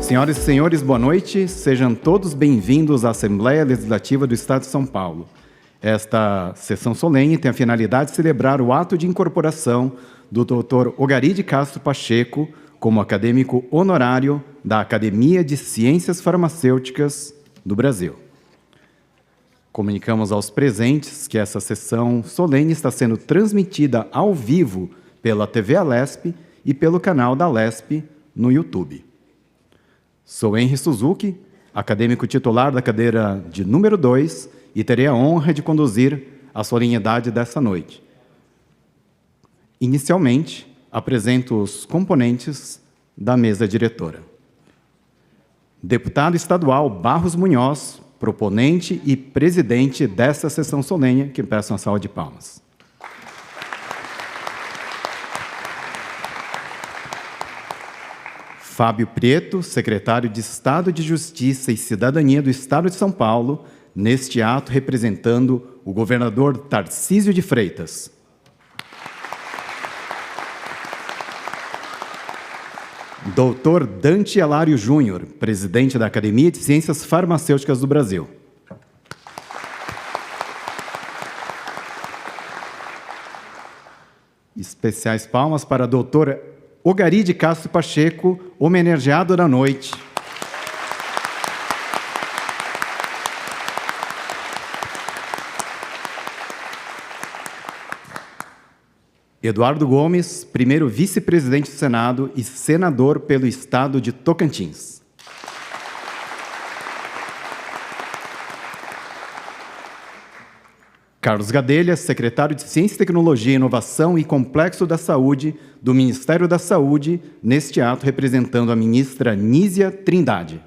Senhoras e senhores, boa noite. Sejam todos bem-vindos à Assembleia Legislativa do Estado de São Paulo. Esta sessão solene tem a finalidade de celebrar o ato de incorporação do Dr. Ogari de Castro Pacheco como acadêmico honorário da Academia de Ciências Farmacêuticas do Brasil. Comunicamos aos presentes que essa sessão solene está sendo transmitida ao vivo pela TV Alesp e pelo canal da Alesp no YouTube. Sou Henry Suzuki, acadêmico titular da cadeira de número 2 e terei a honra de conduzir a solenidade dessa noite. Inicialmente, apresento os componentes da mesa diretora. Deputado estadual Barros Munhoz, proponente e presidente desta sessão solene, que peço uma salva de palmas. Fábio Prieto, secretário de Estado de Justiça e Cidadania do Estado de São Paulo, neste ato representando o governador Tarcísio de Freitas. Doutor Dante Hilário Júnior, presidente da Academia de Ciências Farmacêuticas do Brasil. Especiais palmas para a doutora Ogari de Castro Pacheco, homenageado da noite. Eduardo Gomes, primeiro vice-presidente do Senado e senador pelo Estado de Tocantins. Carlos Gadelha, secretário de Ciência, Tecnologia, Inovação e Complexo da Saúde do Ministério da Saúde, neste ato representando a ministra Nízia Trindade.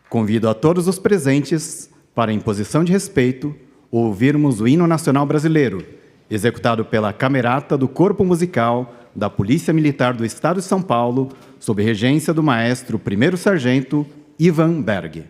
Convido a todos os presentes para, em posição de respeito, ouvirmos o hino nacional brasileiro, executado pela Camerata do Corpo Musical da Polícia Militar do Estado de São Paulo, sob regência do maestro primeiro sargento Ivan Berg.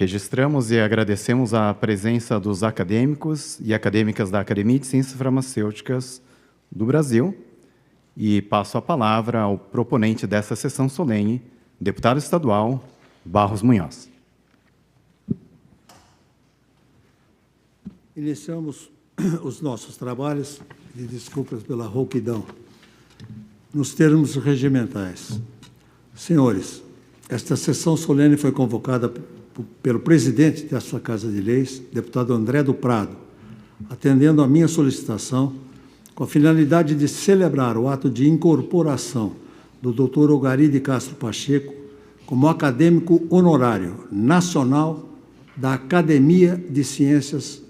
Registramos e agradecemos a presença dos acadêmicos e acadêmicas da Academia de Ciências Farmacêuticas do Brasil e passo a palavra ao proponente dessa sessão solene, deputado estadual Barros Munhoz. Iniciamos os nossos trabalhos, e desculpas pela rouquidão, nos termos regimentais. Senhores, esta sessão solene foi convocada pelo presidente desta Casa de Leis, deputado André do Prado, atendendo à minha solicitação, com a finalidade de celebrar o ato de incorporação do Dr. Ogari de Castro Pacheco como acadêmico honorário nacional da Academia de Ciências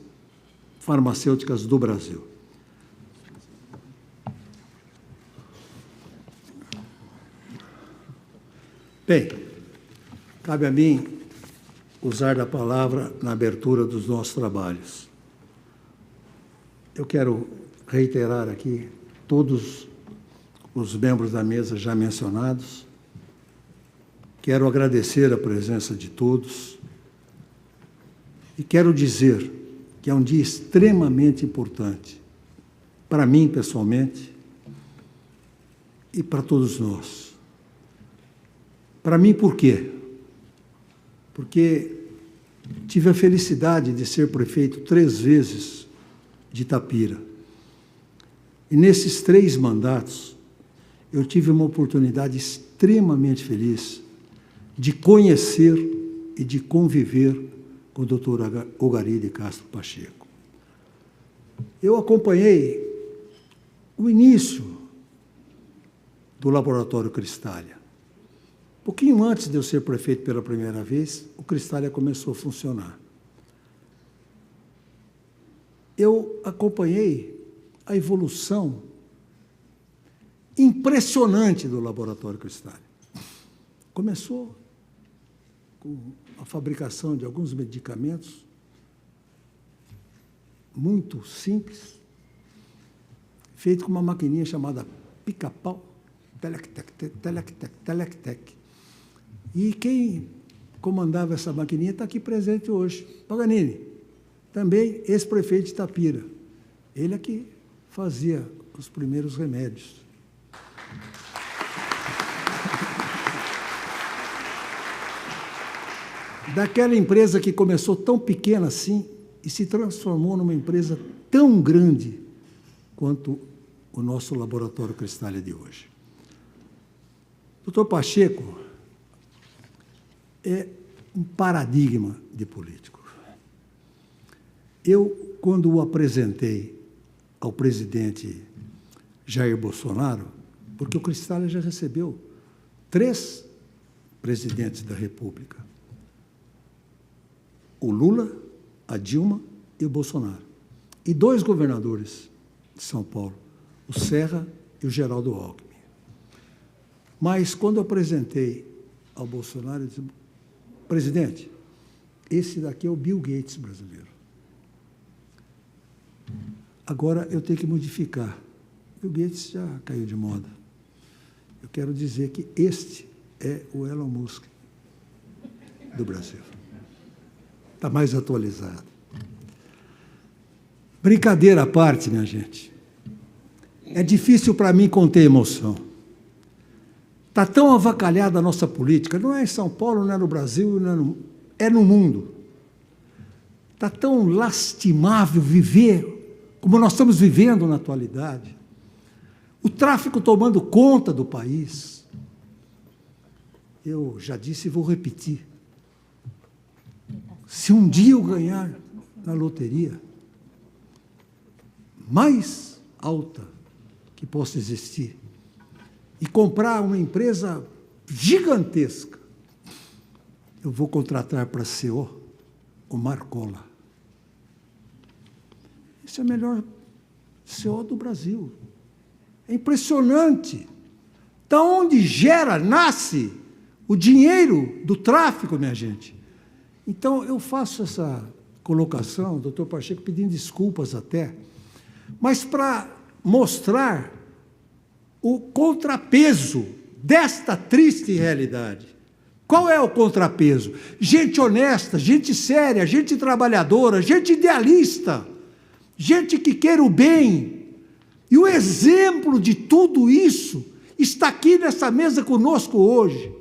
farmacêuticas do Brasil. Bem, cabe a mim usar da palavra na abertura dos nossos trabalhos. Eu quero reiterar aqui todos os membros da mesa já mencionados. Quero agradecer a presença de todos e quero dizer que é um dia extremamente importante para mim, pessoalmente, e para todos nós. Para mim, por quê? Porque tive a felicidade de ser prefeito 3 vezes de Itapira. E nesses 3 mandatos, eu tive uma oportunidade extremamente feliz de conhecer e de conviver com o doutor Ogaride Castro Pacheco. Eu acompanhei o início do Laboratório Cristália. Pouquinho antes de eu ser prefeito pela primeira vez, o Cristália começou a funcionar. Eu acompanhei a evolução impressionante do Laboratório Cristália. Começou com a fabricação de alguns medicamentos muito simples, feito com uma maquininha chamada pica-pau, Telectec. E quem comandava essa maquininha está aqui presente hoje, Paganini, também ex-prefeito de Itapira. Ele é que fazia os primeiros remédios. Daquela empresa que começou tão pequena assim e se transformou numa empresa tão grande quanto o nosso Laboratório Cristália de hoje. Doutor Pacheco é um paradigma de político. Eu, quando o apresentei ao presidente Jair Bolsonaro, porque o Cristália já recebeu 3 presidentes da República, o Lula, a Dilma e o Bolsonaro, e 2 governadores de São Paulo, o Serra e o Geraldo Alckmin. Mas, quando eu apresentei ao Bolsonaro, eu disse: presidente, esse daqui é o Bill Gates brasileiro. Agora eu tenho que modificar. Bill Gates já caiu de moda. Eu quero dizer que este é o Elon Musk do Brasil. Está mais atualizado. Brincadeira à parte, minha gente. É difícil para mim conter emoção. Está tão avacalhada a nossa política, não é em São Paulo, não é no Brasil, é no mundo. Está tão lastimável viver como nós estamos vivendo na atualidade. O tráfico tomando conta do país. Eu já disse e vou repetir. Se um dia eu ganhar na loteria mais alta que possa existir, e comprar uma empresa gigantesca, eu vou contratar para CEO o Marcola. Esse é o melhor CEO do Brasil. É impressionante. Da onde nasce o dinheiro do tráfico, minha gente. Então, eu faço essa colocação, doutor Pacheco, pedindo desculpas até, mas para mostrar o contrapeso desta triste realidade. Qual é o contrapeso? Gente honesta, gente séria, gente trabalhadora, gente idealista, gente que quer o bem. E o exemplo de tudo isso está aqui nessa mesa conosco hoje.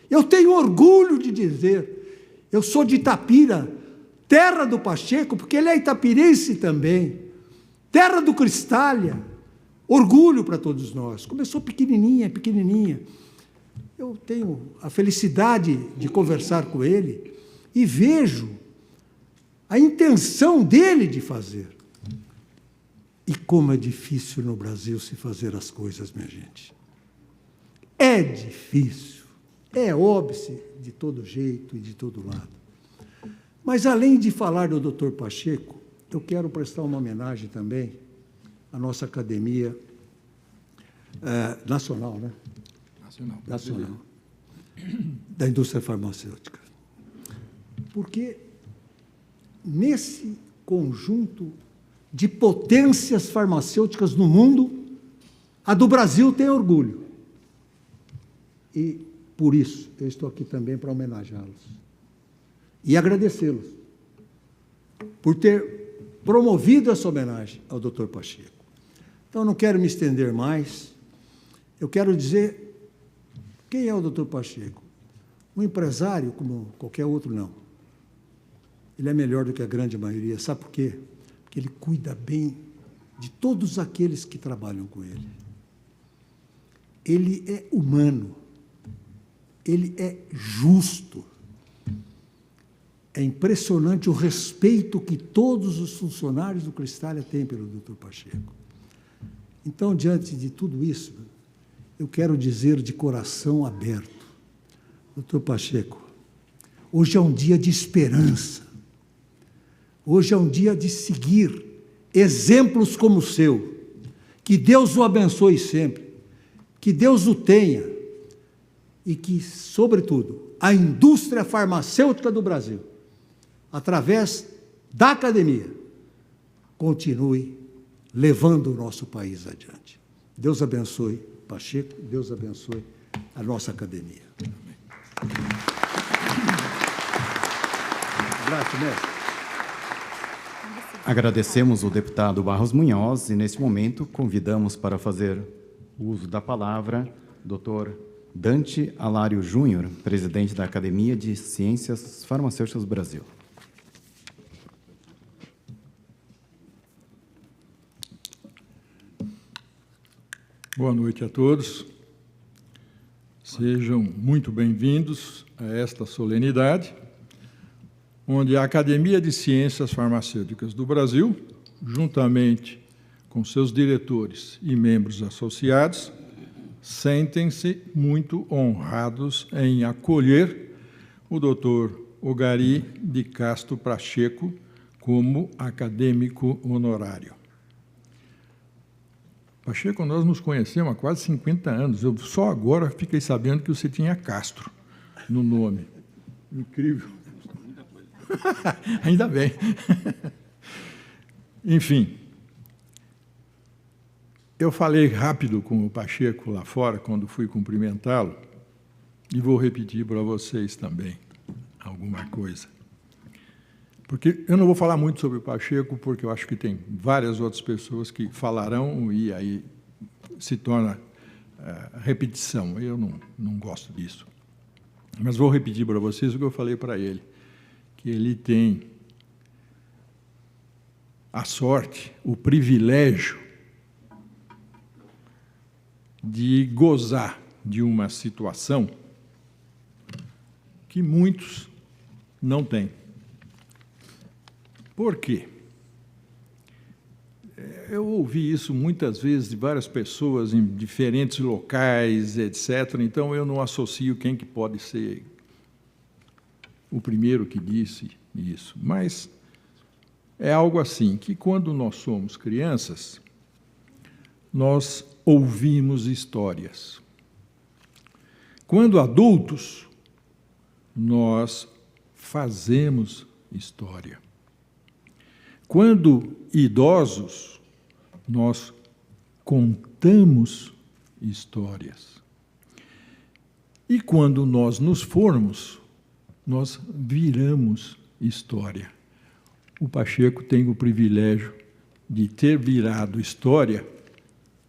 Eu tenho orgulho de dizer, eu sou de Itapira, terra do Pacheco, porque ele é itapirense também, terra do Cristália. Orgulho para todos nós. Começou pequenininha, pequenininha. Eu tenho a felicidade de conversar com ele e vejo a intenção dele de fazer. E como é difícil no Brasil se fazer as coisas, minha gente. É difícil. É óbvio de todo jeito e de todo lado. Mas, além de falar do doutor Pacheco, eu quero prestar uma homenagem também à nossa Academia Nacional, né? Nacional, da Indústria Farmacêutica. Porque nesse conjunto de potências farmacêuticas no mundo, a do Brasil tem orgulho. E, por isso, eu estou aqui também para homenageá-los e agradecê-los por ter promovido essa homenagem ao Dr. Pacheco. Então, não quero me estender mais. Eu quero dizer quem é o Dr. Pacheco. Um empresário como qualquer outro, não. Ele é melhor do que a grande maioria. Sabe por quê? Porque ele cuida bem de todos aqueles que trabalham com ele. Ele é humano. Ele é justo. É impressionante o respeito que todos os funcionários do Cristália têm pelo Dr. Pacheco. Então, diante de tudo isso, eu quero dizer de coração aberto, Dr. Pacheco, hoje é um dia de esperança. Hoje é um dia de seguir exemplos como o seu. Que Deus o abençoe sempre. Que Deus o tenha. E que, sobretudo, a indústria farmacêutica do Brasil, através da academia, continue levando o nosso país adiante. Deus abençoe Pacheco, Deus abençoe a nossa academia. Graças, mestre. Agradecemos o deputado Barros Munhoz e, neste momento, convidamos para fazer uso da palavra Dr. Dante Alário Júnior, presidente da Academia de Ciências Farmacêuticas do Brasil. Boa noite a todos. Sejam muito bem-vindos a esta solenidade, onde a Academia de Ciências Farmacêuticas do Brasil, juntamente com seus diretores e membros associados, sentem-se muito honrados em acolher o Dr. Ogari de Castro Pacheco como acadêmico honorário. Pacheco, nós nos conhecemos há quase 50 anos. Eu só agora fiquei sabendo que você tinha Castro no nome. Incrível. Ainda bem. Enfim, eu falei rápido com o Pacheco lá fora, quando fui cumprimentá-lo, e vou repetir para vocês também alguma coisa. Porque eu não vou falar muito sobre o Pacheco, porque eu acho que tem várias outras pessoas que falarão e aí se torna repetição. Eu não gosto disso. Mas vou repetir para vocês o que eu falei para ele, que ele tem a sorte, o privilégio de gozar de uma situação que muitos não têm. Por quê? Eu ouvi isso muitas vezes de várias pessoas em diferentes locais, etc. Então, eu não associo quem que pode ser o primeiro que disse isso. Mas é algo assim, que quando nós somos crianças, nós ouvimos histórias. Quando adultos, nós fazemos história. Quando idosos, nós contamos histórias. E quando nós nos formos, nós viramos história. O Pacheco tem o privilégio de ter virado história,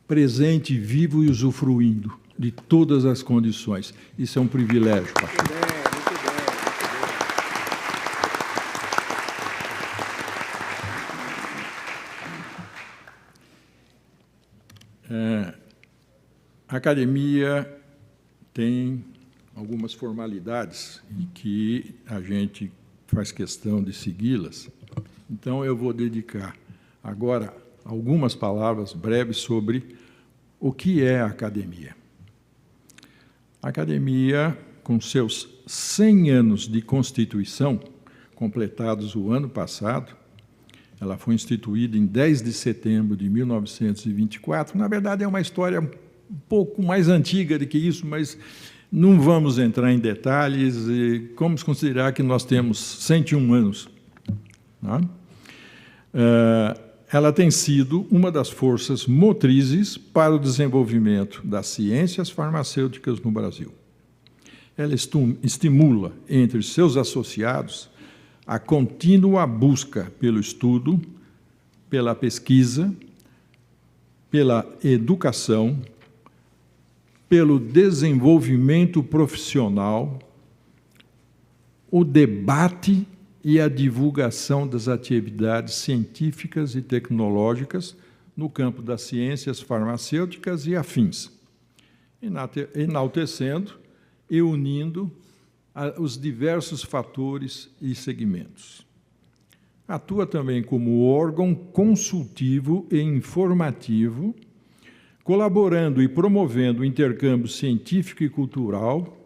presente, vivo e usufruindo de todas as condições. Isso é um privilégio, Pacheco. A academia tem algumas formalidades e que a gente faz questão de segui-las. Então, eu vou dedicar agora algumas palavras breves sobre o que é a academia. A academia, com seus 100 anos de constituição, completados o ano passado, Ela foi instituída em 10 de setembro de 1924. Na verdade, é uma história um pouco mais antiga do que isso, mas não vamos entrar em detalhes. Vamos considerar que nós temos 101 anos. Né? Ela tem sido uma das forças motrizes para o desenvolvimento das ciências farmacêuticas no Brasil. Ela estimula entre seus associados a contínua busca pelo estudo, pela pesquisa, pela educação, pelo desenvolvimento profissional, o debate e a divulgação das atividades científicas e tecnológicas no campo das ciências farmacêuticas e afins, enaltecendo e unindo os diversos fatores e segmentos. Atua também como órgão consultivo e informativo, colaborando e promovendo o intercâmbio científico e cultural,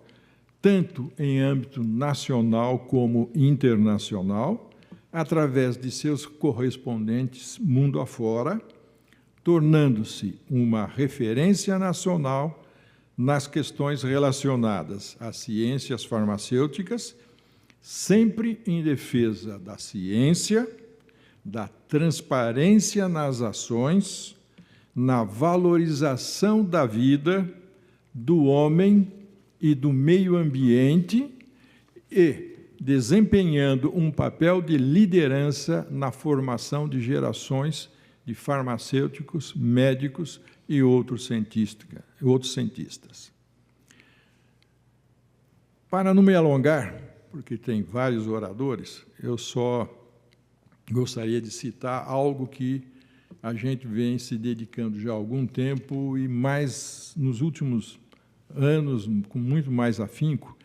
tanto em âmbito nacional como internacional, através de seus correspondentes mundo afora, tornando-se uma referência nacional nas questões relacionadas às ciências farmacêuticas, sempre em defesa da ciência, da transparência nas ações, na valorização da vida, do homem e do meio ambiente e desempenhando um papel de liderança na formação de gerações de farmacêuticos, médicos e outros cientistas. Para não me alongar, porque tem vários oradores, eu só gostaria de citar algo que a gente vem se dedicando já há algum tempo e mais nos últimos anos, com muito mais afinco,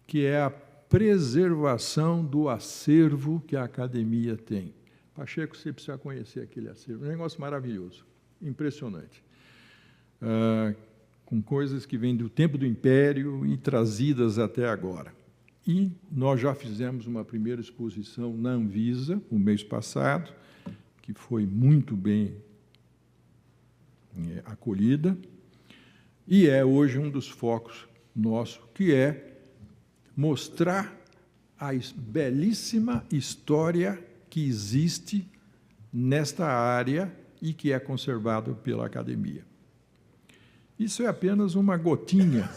que é a preservação do acervo que a academia tem. Pacheco, você precisa conhecer aquele acervo, é um negócio maravilhoso, impressionante, com coisas que vêm do tempo do Império e trazidas até agora. E nós já fizemos uma primeira exposição na Anvisa, no mês passado, que foi muito bem acolhida, e é hoje um dos focos nosso, que é mostrar a belíssima história que existe nesta área e que é conservada pela academia. Isso é apenas uma gotinha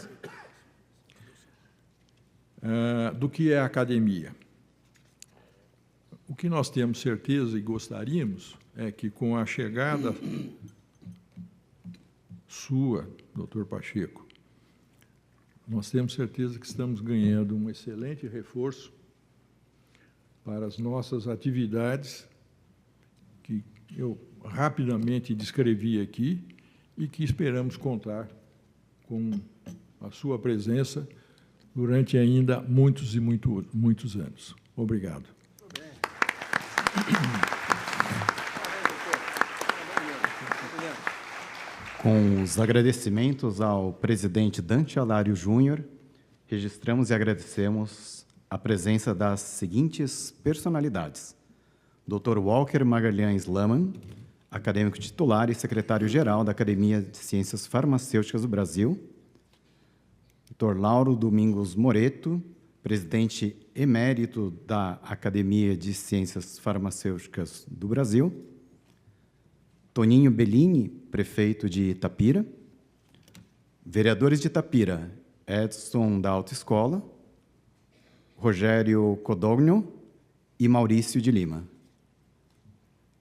do que é a academia. O que nós temos certeza e gostaríamos é que, com a chegada sua, doutor Pacheco, nós temos certeza que estamos ganhando um excelente reforço para as nossas atividades, que eu rapidamente descrevi aqui, e que esperamos contar com a sua presença durante ainda muitos e muitos anos. Obrigado. Com os agradecimentos ao presidente Dante Alário Júnior, registramos e agradecemos a presença das seguintes personalidades: Dr. Walker Magalhães Laman, acadêmico titular e secretário-geral da Academia de Ciências Farmacêuticas do Brasil; Dr. Lauro Domingos Moreto, presidente emérito da Academia de Ciências Farmacêuticas do Brasil; Toninho Bellini, prefeito de Itapira; vereadores de Itapira, Edson da Autoescola, Rogério Codogno e Maurício de Lima;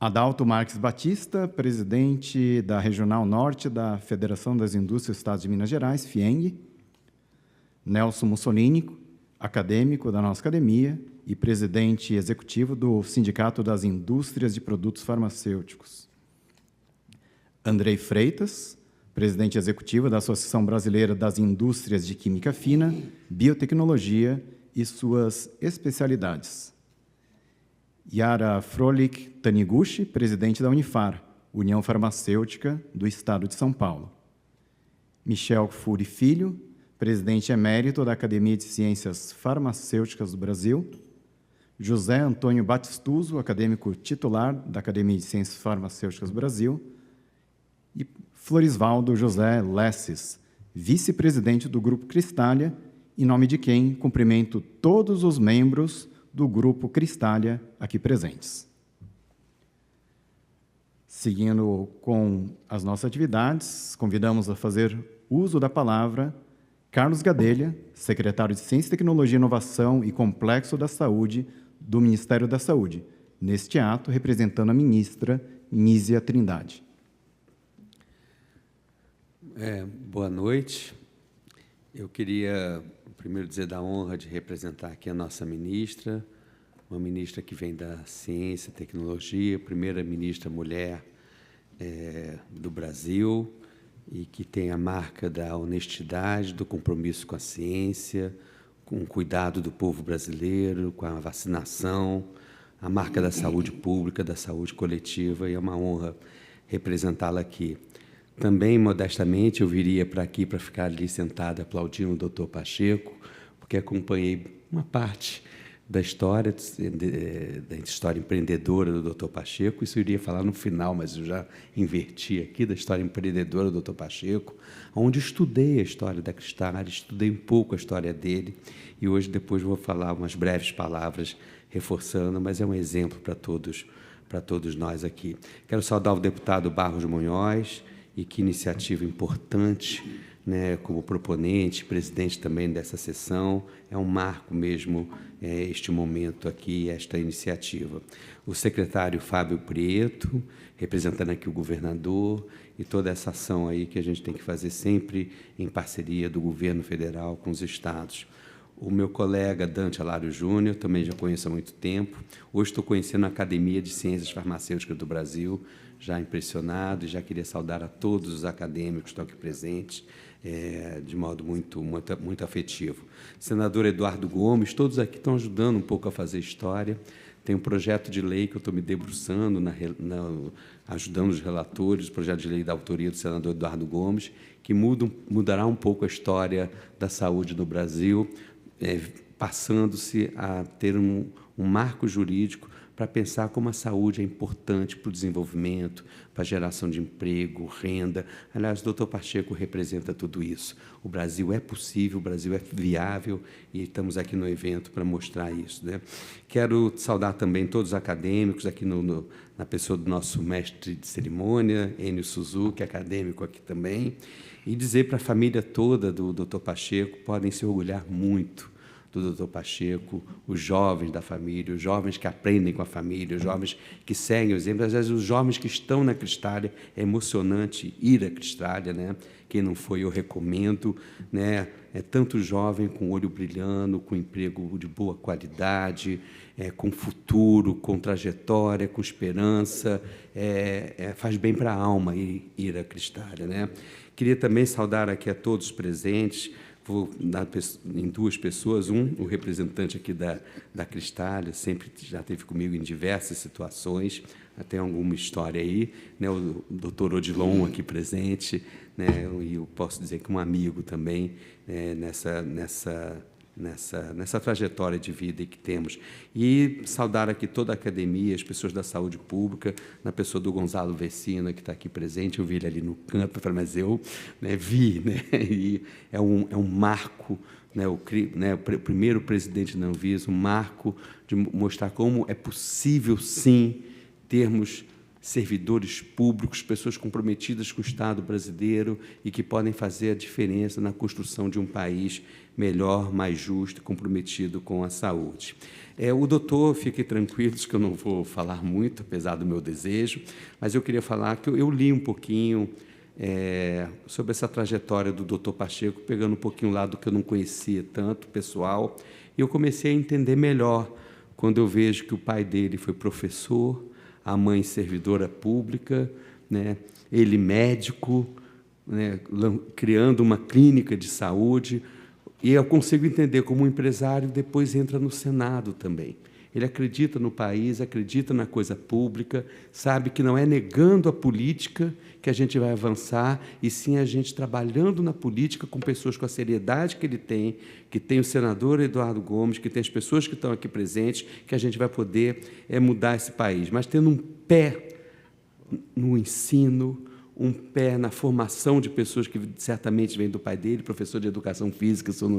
Adalto Marques Batista, presidente da Regional Norte da Federação das Indústrias do Estado de Minas Gerais, FIENG; Nelson Mussolini, acadêmico da nossa academia e presidente executivo do Sindicato das Indústrias de Produtos Farmacêuticos; Andrei Freitas, presidente executivo da Associação Brasileira das Indústrias de Química Fina, Biotecnologia e suas especialidades; Yara Frolik Taniguchi, presidente da Unifar, União Farmacêutica do Estado de São Paulo; Michel Furi Filho, presidente emérito da Academia de Ciências Farmacêuticas do Brasil; José Antônio Batistuso, acadêmico titular da Academia de Ciências Farmacêuticas do Brasil, e Florisvaldo José Lesses, vice-presidente do Grupo Cristália, em nome de quem cumprimento todos os membros do Grupo Cristália aqui presentes. Seguindo com as nossas atividades, convidamos a fazer uso da palavra Carlos Gadelha, secretário de Ciência, Tecnologia, Inovação e Complexo da Saúde do Ministério da Saúde, neste ato representando a ministra Nízia Trindade. Boa noite. Eu queria primeiro dizer da honra de representar aqui a nossa ministra, uma ministra que vem da Ciência e Tecnologia, primeira ministra mulher do Brasil, e que tem a marca da honestidade, do compromisso com a ciência, com o cuidado do povo brasileiro, com a vacinação, a marca da saúde pública, da saúde coletiva, e é uma honra representá-la aqui. Também, modestamente, eu viria para aqui para ficar ali sentado aplaudindo o doutor Pacheco, porque acompanhei uma parte da história empreendedora do doutor Pacheco. Isso eu iria falar no final, mas eu já inverti aqui, da história empreendedora do doutor Pacheco, onde estudei a história da Cristália, estudei um pouco a história dele, e hoje depois vou falar umas breves palavras reforçando, mas é um exemplo para todos nós aqui. Quero saudar o deputado Barros Munhoz, e que iniciativa importante, né, como proponente, presidente também dessa sessão. É um marco mesmo este momento aqui, esta iniciativa. O secretário Fábio Prieto, representando aqui o governador, e toda essa ação aí que a gente tem que fazer sempre em parceria do governo federal com os estados. O meu colega Dante Alário Júnior, também já conheço há muito tempo. Hoje estou conhecendo a Academia de Ciências Farmacêuticas do Brasil, já impressionado, e já queria saudar a todos os acadêmicos que estão aqui presentes, de modo muito afetivo. Senador Eduardo Gomes, todos aqui estão ajudando um pouco a fazer história. Tem um projeto de lei que eu estou me debruçando, ajudando os relatores, o projeto de lei da autoria do senador Eduardo Gomes, que mudará um pouco a história da saúde no Brasil, passando-se a ter um marco jurídico para pensar como a saúde é importante para o desenvolvimento, para a geração de emprego, renda. Aliás, o doutor Pacheco representa tudo isso. O Brasil é possível, o Brasil é viável, e estamos aqui no evento para mostrar isso, né? Quero saudar também todos os acadêmicos, aqui na pessoa do nosso mestre de cerimônia, Enio Suzuki, acadêmico aqui também, e dizer para a família toda do doutor Pacheco, podem se orgulhar muito do doutor Pacheco, os jovens da família, os jovens que aprendem com a família, os jovens que seguem o exemplo, às vezes os jovens que estão na Cristália. É emocionante ir à Cristália, né? Quem não foi, eu recomendo, né? É tanto jovem com o olho brilhando, com emprego de boa qualidade, com futuro, com trajetória, com esperança, faz bem para a alma ir à Cristália, né? Queria também saudar aqui a todos os presentes. Vou dar em duas pessoas. O representante aqui da Cristália, sempre já esteve comigo em diversas situações, até alguma história aí, né? O doutor Odilon aqui presente, né? E eu posso dizer que um amigo também, nessa trajetória de vida que temos. E saudar aqui toda a academia, as pessoas da saúde pública, na pessoa do Gonzalo Vecina, que está aqui presente. Eu vi ele ali no canto, mas eu vi, né? E é um marco, né? O primeiro presidente da Anvisa, um marco de mostrar como é possível, sim, termos servidores públicos, pessoas comprometidas com o Estado brasileiro e que podem fazer a diferença na construção de um país melhor, mais justo, comprometido com a saúde. O doutor, fiquem tranquilos que eu não vou falar muito, apesar do meu desejo, mas eu queria falar que eu li um pouquinho sobre essa trajetória do doutor Pacheco, pegando um pouquinho lá do que eu não conhecia tanto, pessoal, e eu comecei a entender melhor quando eu vejo que o pai dele foi professor, a mãe servidora pública, né? Ele médico, né? Criando uma clínica de saúde, e eu consigo entender como um empresário depois entra no Senado também. Ele acredita no país, acredita na coisa pública, sabe que não é negando a política que a gente vai avançar, e sim a gente trabalhando na política com pessoas com a seriedade que ele tem, que tem o senador Eduardo Gomes, que tem as pessoas que estão aqui presentes, que a gente vai poder mudar esse país. Mas tendo um pé no ensino, um pé na formação de pessoas que certamente vêm do pai dele, professor de educação física, se eu não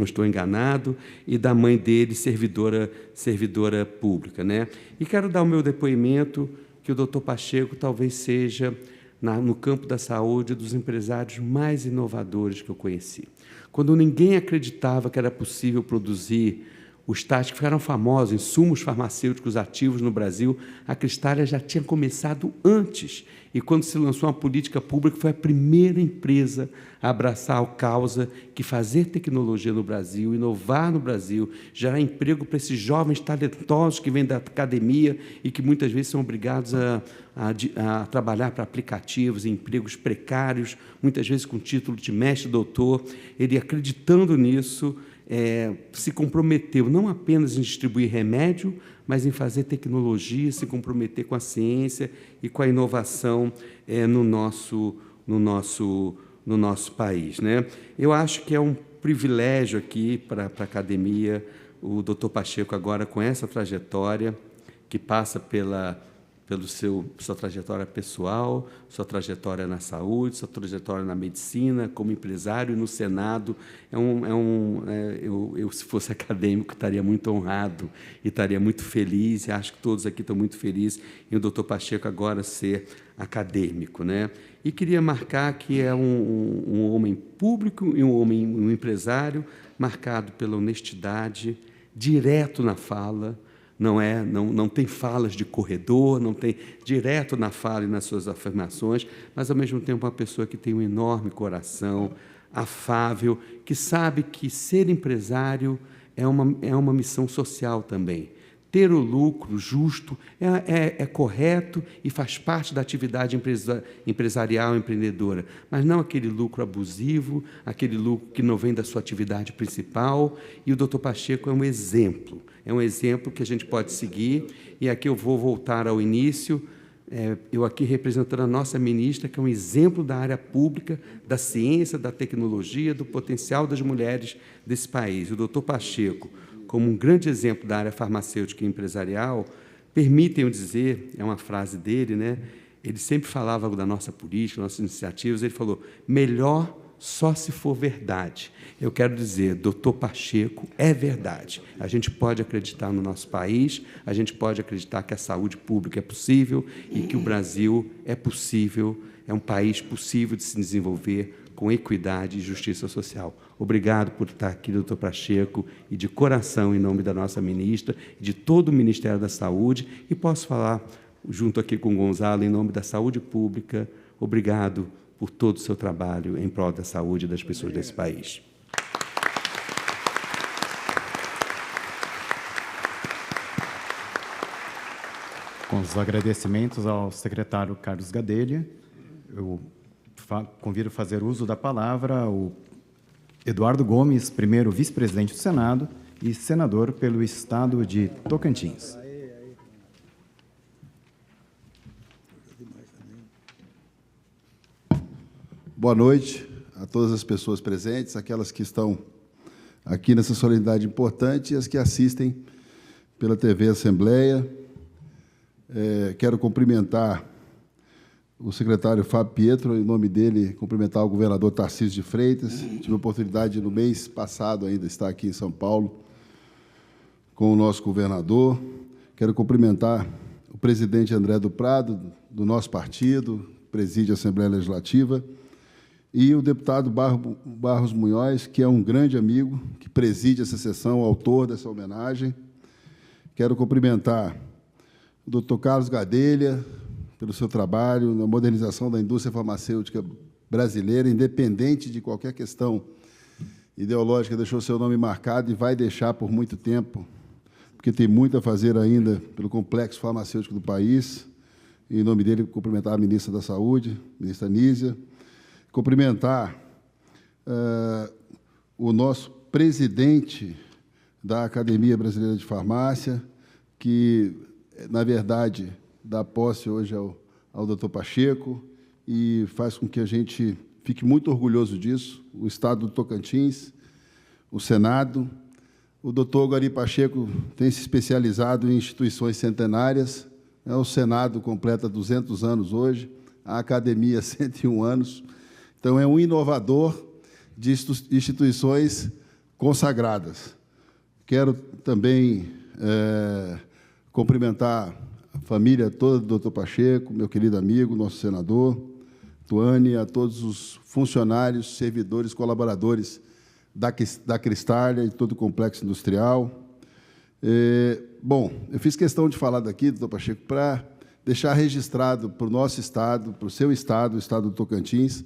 estou enganado, e da mãe dele, servidora pública, né? E quero dar o meu depoimento que o doutor Pacheco talvez seja, no campo da saúde, dos empresários mais inovadores que eu conheci. Quando ninguém acreditava que era possível produzir os tais que ficaram famosos, insumos farmacêuticos ativos no Brasil, a Cristália já tinha começado antes. E, quando se lançou uma política pública, foi a primeira empresa a abraçar a causa que fazer tecnologia no Brasil, inovar no Brasil, gerar emprego para esses jovens talentosos que vêm da academia e que muitas vezes são obrigados a trabalhar para aplicativos, empregos precários, muitas vezes com título de mestre, doutor. Ele, acreditando nisso, se comprometeu não apenas em distribuir remédio, mas em fazer tecnologia, se comprometer com a ciência e com a inovação no nosso país, né? Eu acho que é um privilégio aqui para a academia, o doutor Pacheco agora com essa trajetória, que passa pela sua trajetória pessoal, sua trajetória na saúde, sua trajetória na medicina, como empresário no Senado. Eu, se fosse acadêmico, estaria muito honrado e estaria muito feliz, e acho que todos aqui estão muito felizes em o doutor Pacheco agora ser acadêmico, né? E queria marcar que é um homem público e um empresário marcado pela honestidade, direto na fala. Não tem falas de corredor, não tem direto na fala e nas suas afirmações, mas, ao mesmo tempo, uma pessoa que tem um enorme coração, afável, que sabe que ser empresário é uma missão social também. Ter o lucro justo é correto e faz parte da atividade empresarial, empreendedora, mas não aquele lucro abusivo, aquele lucro que não vem da sua atividade principal. E o doutor Pacheco é um exemplo que a gente pode seguir. E aqui eu vou voltar ao início, eu aqui representando a nossa ministra, que é um exemplo da área pública, da ciência, da tecnologia, do potencial das mulheres desse país. O doutor Pacheco, como um grande exemplo da área farmacêutica e empresarial, permitem-eu dizer, é uma frase dele, né? Ele sempre falava da nossa política, nossas iniciativas, ele falou, melhor só se for verdade. Eu quero dizer, doutor Pacheco, é verdade. A gente pode acreditar no nosso país, a gente pode acreditar que a saúde pública é possível e que o Brasil é possível, é um país possível de se desenvolver com equidade e justiça social. Obrigado por estar aqui, doutor Pacheco, e de coração, em nome da nossa ministra, e de todo o Ministério da Saúde, e posso falar, junto aqui com o Gonzalo, em nome da saúde pública, obrigado por todo o seu trabalho em prol da saúde das pessoas desse país. Com os agradecimentos ao secretário Carlos Gadelha, eu convido a fazer uso da palavra o Eduardo Gomes, primeiro vice-presidente do Senado e senador pelo Estado de Tocantins. Boa noite a todas as pessoas presentes, aquelas que estão aqui nessa solenidade importante e as que assistem pela TV Assembleia. Quero cumprimentar o secretário Fábio Pietro, em nome dele, cumprimentar o governador Tarcísio de Freitas. Tive a oportunidade, no mês passado, ainda estar aqui em São Paulo com o nosso governador. Quero cumprimentar o presidente André do Prado, do nosso partido, preside a Assembleia Legislativa, e o deputado Barros Munhoz, que é um grande amigo, que preside essa sessão, autor dessa homenagem. Quero cumprimentar o doutor Carlos Gadelha, pelo seu trabalho na modernização da indústria farmacêutica brasileira, independente de qualquer questão ideológica, deixou seu nome marcado e vai deixar por muito tempo, porque tem muito a fazer ainda pelo complexo farmacêutico do país. E, em nome dele, cumprimentar a ministra da Saúde, ministra Nízia, cumprimentar o nosso presidente da Academia Brasileira de Farmácia, que, na verdade, dá posse hoje ao doutor Pacheco e faz com que a gente fique muito orgulhoso disso, o Estado do Tocantins, o Senado. O doutor Ogari Pacheco tem se especializado em instituições centenárias, o Senado completa 200 anos hoje, a Academia 101 anos, então é um inovador de instituições consagradas. Quero também cumprimentar a família toda do doutor Pacheco, meu querido amigo, nosso senador, Tuane, a todos os funcionários, servidores, colaboradores da Cristália e todo o complexo industrial. Bom, eu fiz questão de falar daqui, doutor Pacheco, para deixar registrado para o nosso Estado, para o seu Estado, o Estado do Tocantins,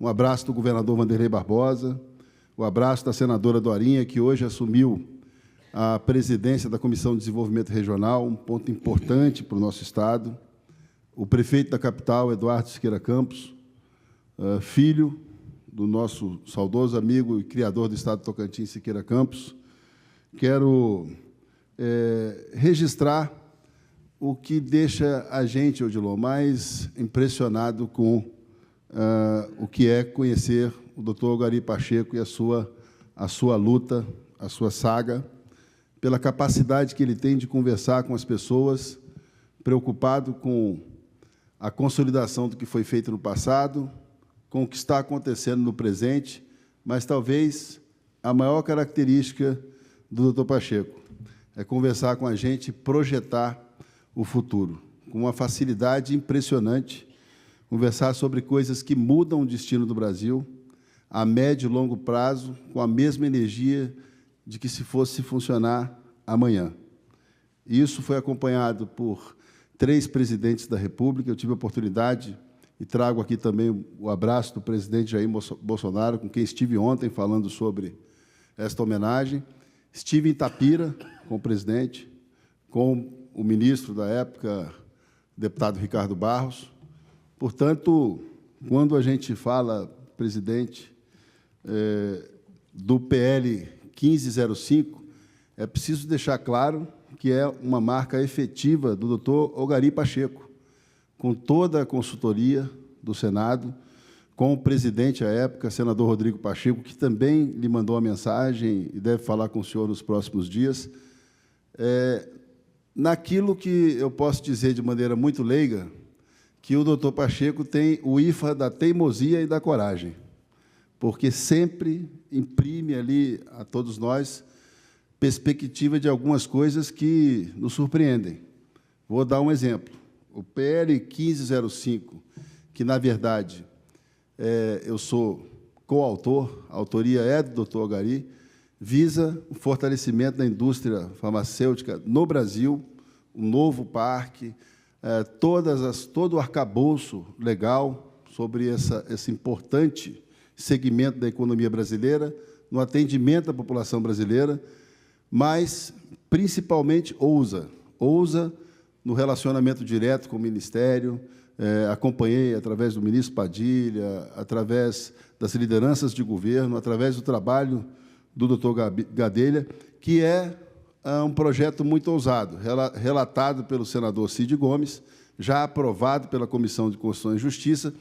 um abraço do governador Wanderlei Barbosa, o abraço da senadora Dorinha, que hoje assumiu a presidência da Comissão de Desenvolvimento Regional, um ponto importante para o nosso Estado, o prefeito da capital, Eduardo Siqueira Campos, filho do nosso saudoso amigo e criador do Estado do Tocantins, Siqueira Campos. Quero registrar o que deixa a gente, Odilon, mais impressionado com o que é conhecer o doutor Ogari Pacheco e a sua luta, a sua saga, pela capacidade que ele tem de conversar com as pessoas, preocupado com a consolidação do que foi feito no passado, com o que está acontecendo no presente, mas talvez a maior característica do doutor Pacheco é conversar com a gente e projetar o futuro, com uma facilidade impressionante, conversar sobre coisas que mudam o destino do Brasil a médio e longo prazo, com a mesma energia de que se fosse funcionar amanhã. Isso foi acompanhado por 3 presidentes da República. Eu tive a oportunidade, e trago aqui também o abraço do presidente Jair Bolsonaro, com quem estive ontem falando sobre esta homenagem. Estive em Itapira com o presidente, com o ministro da época, deputado Ricardo Barros. Portanto, quando a gente fala, presidente, do PL 1505, é preciso deixar claro que é uma marca efetiva do doutor Ogari Pacheco, com toda a consultoria do Senado, com o presidente à época, senador Rodrigo Pacheco, que também lhe mandou uma mensagem e deve falar com o senhor nos próximos dias, naquilo que eu posso dizer de maneira muito leiga, que o doutor Pacheco tem o IFA da teimosia e da coragem, porque sempre imprime ali a todos nós perspectiva de algumas coisas que nos surpreendem. Vou dar um exemplo. O PL 1505, que, na verdade, eu sou coautor, a autoria é do doutor Ogari, visa o fortalecimento da indústria farmacêutica no Brasil, um novo parque, todo o arcabouço legal sobre esse importante segmento da economia brasileira, no atendimento à população brasileira, mas, principalmente, ousa no relacionamento direto com o Ministério, acompanhei através do ministro Padilha, através das lideranças de governo, através do trabalho do doutor Gadelha, que é um projeto muito ousado, relatado pelo senador Cid Gomes, já aprovado pela Comissão de Constituição e Justiça,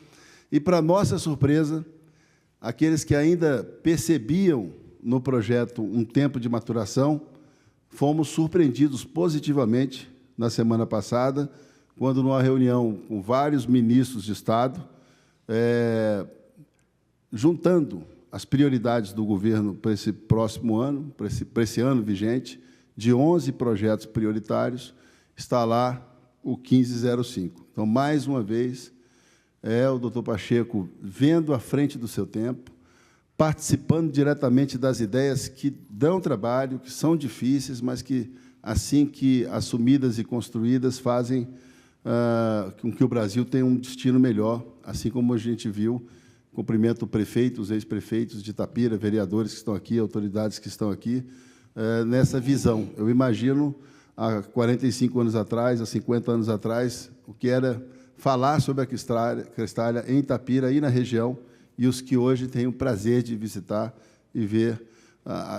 e, para nossa surpresa, aqueles que ainda percebiam no projeto um tempo de maturação, fomos surpreendidos positivamente na semana passada, quando, numa reunião com vários ministros de Estado, juntando as prioridades do governo para esse próximo ano, para esse ano vigente, de 11 projetos prioritários, está lá o 1505. Então, mais uma vez, o doutor Pacheco vendo à frente do seu tempo, participando diretamente das ideias que dão trabalho, que são difíceis, mas que, assim que assumidas e construídas, fazem com que o Brasil tenha um destino melhor, assim como a gente viu. Cumprimento o prefeito, os ex-prefeitos de Itapira, vereadores que estão aqui, autoridades que estão aqui, nessa visão. Eu imagino, há 45 anos atrás, há 50 anos atrás, o que era falar sobre a Cristália em Itapira e na região, e os que hoje têm o prazer de visitar e ver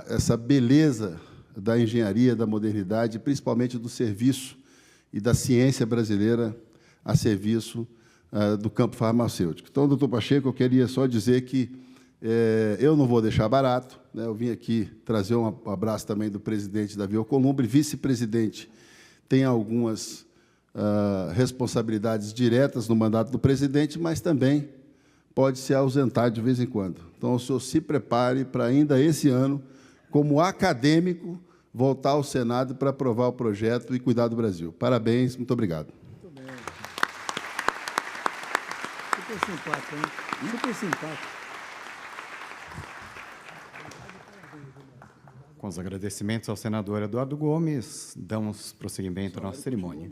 essa beleza da engenharia, da modernidade, principalmente do serviço e da ciência brasileira a serviço do campo farmacêutico. Então, doutor Pacheco, eu queria só dizer que eu não vou deixar barato, né? Eu vim aqui trazer um abraço também do presidente Davi Alcolumbre, vice-presidente, tem algumas responsabilidades diretas no mandato do presidente, mas também pode se ausentar de vez em quando. Então, o senhor se prepare para, ainda esse ano, como acadêmico, voltar ao Senado para aprovar o projeto e cuidar do Brasil. Parabéns, muito obrigado. Muito bem. Super simpático, hein? Super simpático. Com os agradecimentos ao senador Eduardo Gomes, damos prosseguimento à nossa cerimônia.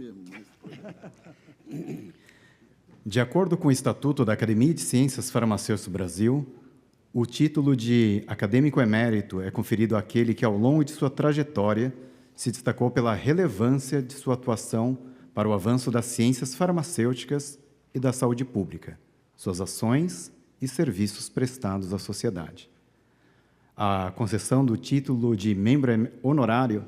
De acordo com o Estatuto da Academia de Ciências Farmacêuticas do Brasil, o título de acadêmico emérito é conferido àquele que, ao longo de sua trajetória, se destacou pela relevância de sua atuação para o avanço das ciências farmacêuticas e da saúde pública, suas ações e serviços prestados à sociedade. A concessão do título de membro honorário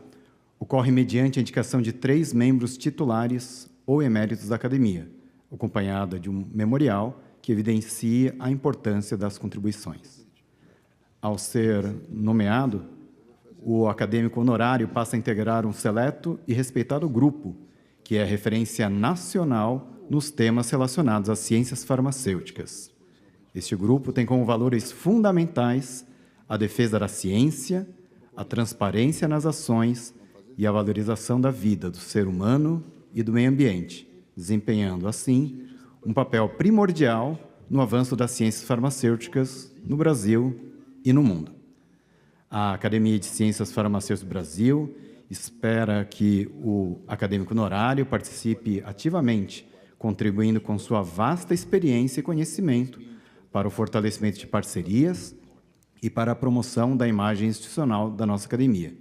ocorre mediante a indicação de 3 membros titulares ou eméritos da Academia, acompanhada de um memorial que evidencia a importância das contribuições. Ao ser nomeado, o acadêmico honorário passa a integrar um seleto e respeitado grupo, que é referência nacional nos temas relacionados às ciências farmacêuticas. Este grupo tem como valores fundamentais a defesa da ciência, a transparência nas ações e a valorização da vida do ser humano e do meio ambiente, desempenhando, assim, um papel primordial no avanço das ciências farmacêuticas no Brasil e no mundo. A Academia de Ciências Farmacêuticas do Brasil espera que o acadêmico honorário participe ativamente, contribuindo com sua vasta experiência e conhecimento para o fortalecimento de parcerias e para a promoção da imagem institucional da nossa academia,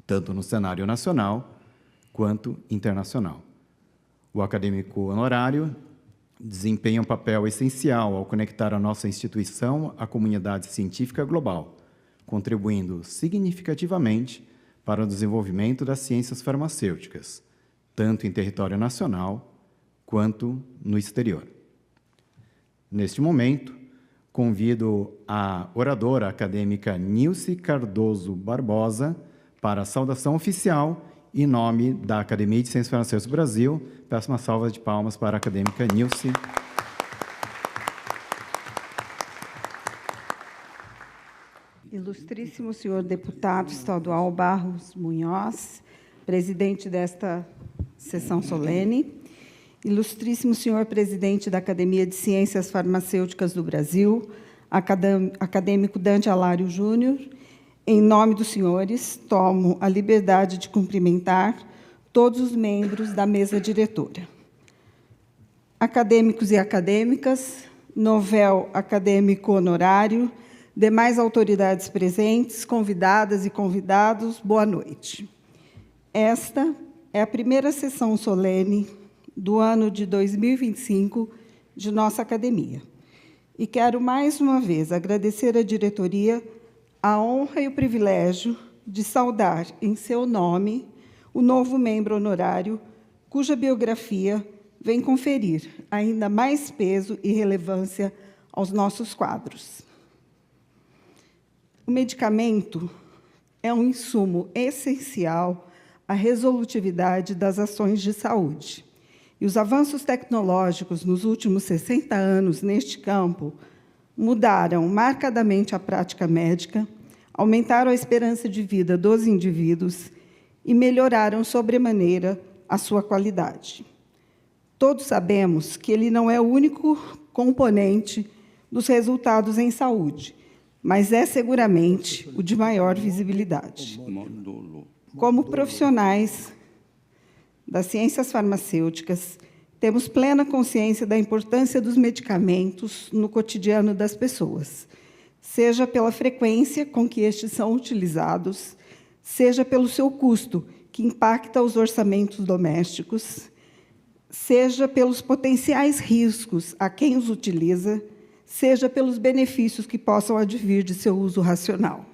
tanto no cenário nacional quanto internacional. O acadêmico honorário desempenha um papel essencial ao conectar a nossa instituição à comunidade científica global, contribuindo significativamente para o desenvolvimento das ciências farmacêuticas, tanto em território nacional quanto no exterior. Neste momento, convido a oradora acadêmica Nilce Cardoso Barbosa para a saudação oficial em nome da Academia de Ciências Farmacêuticas do Brasil. Peço uma salva de palmas para a acadêmica Nilce. Ilustríssimo senhor deputado estadual Barros Munhoz, presidente desta sessão solene, ilustríssimo senhor presidente da Academia de Ciências Farmacêuticas do Brasil, acadêmico Dante Alário Júnior, em nome dos senhores, tomo a liberdade de cumprimentar todos os membros da mesa diretora. Acadêmicos e acadêmicas, novel acadêmico honorário, demais autoridades presentes, convidadas e convidados, boa noite. Esta é a primeira sessão solene do ano de 2025 de nossa academia. E quero, mais uma vez, agradecer à diretoria a honra e o privilégio de saudar, em seu nome, o novo membro honorário, cuja biografia vem conferir ainda mais peso e relevância aos nossos quadros. O medicamento é um insumo essencial à resolutividade das ações de saúde. E os avanços tecnológicos nos últimos 60 anos neste campo mudaram marcadamente a prática médica, aumentaram a esperança de vida dos indivíduos e melhoraram sobremaneira a sua qualidade. Todos sabemos que ele não é o único componente dos resultados em saúde, mas é seguramente o de maior visibilidade. Como profissionais das ciências farmacêuticas, temos plena consciência da importância dos medicamentos no cotidiano das pessoas, seja pela frequência com que estes são utilizados, seja pelo seu custo, que impacta os orçamentos domésticos, seja pelos potenciais riscos a quem os utiliza, seja pelos benefícios que possam advir de seu uso racional.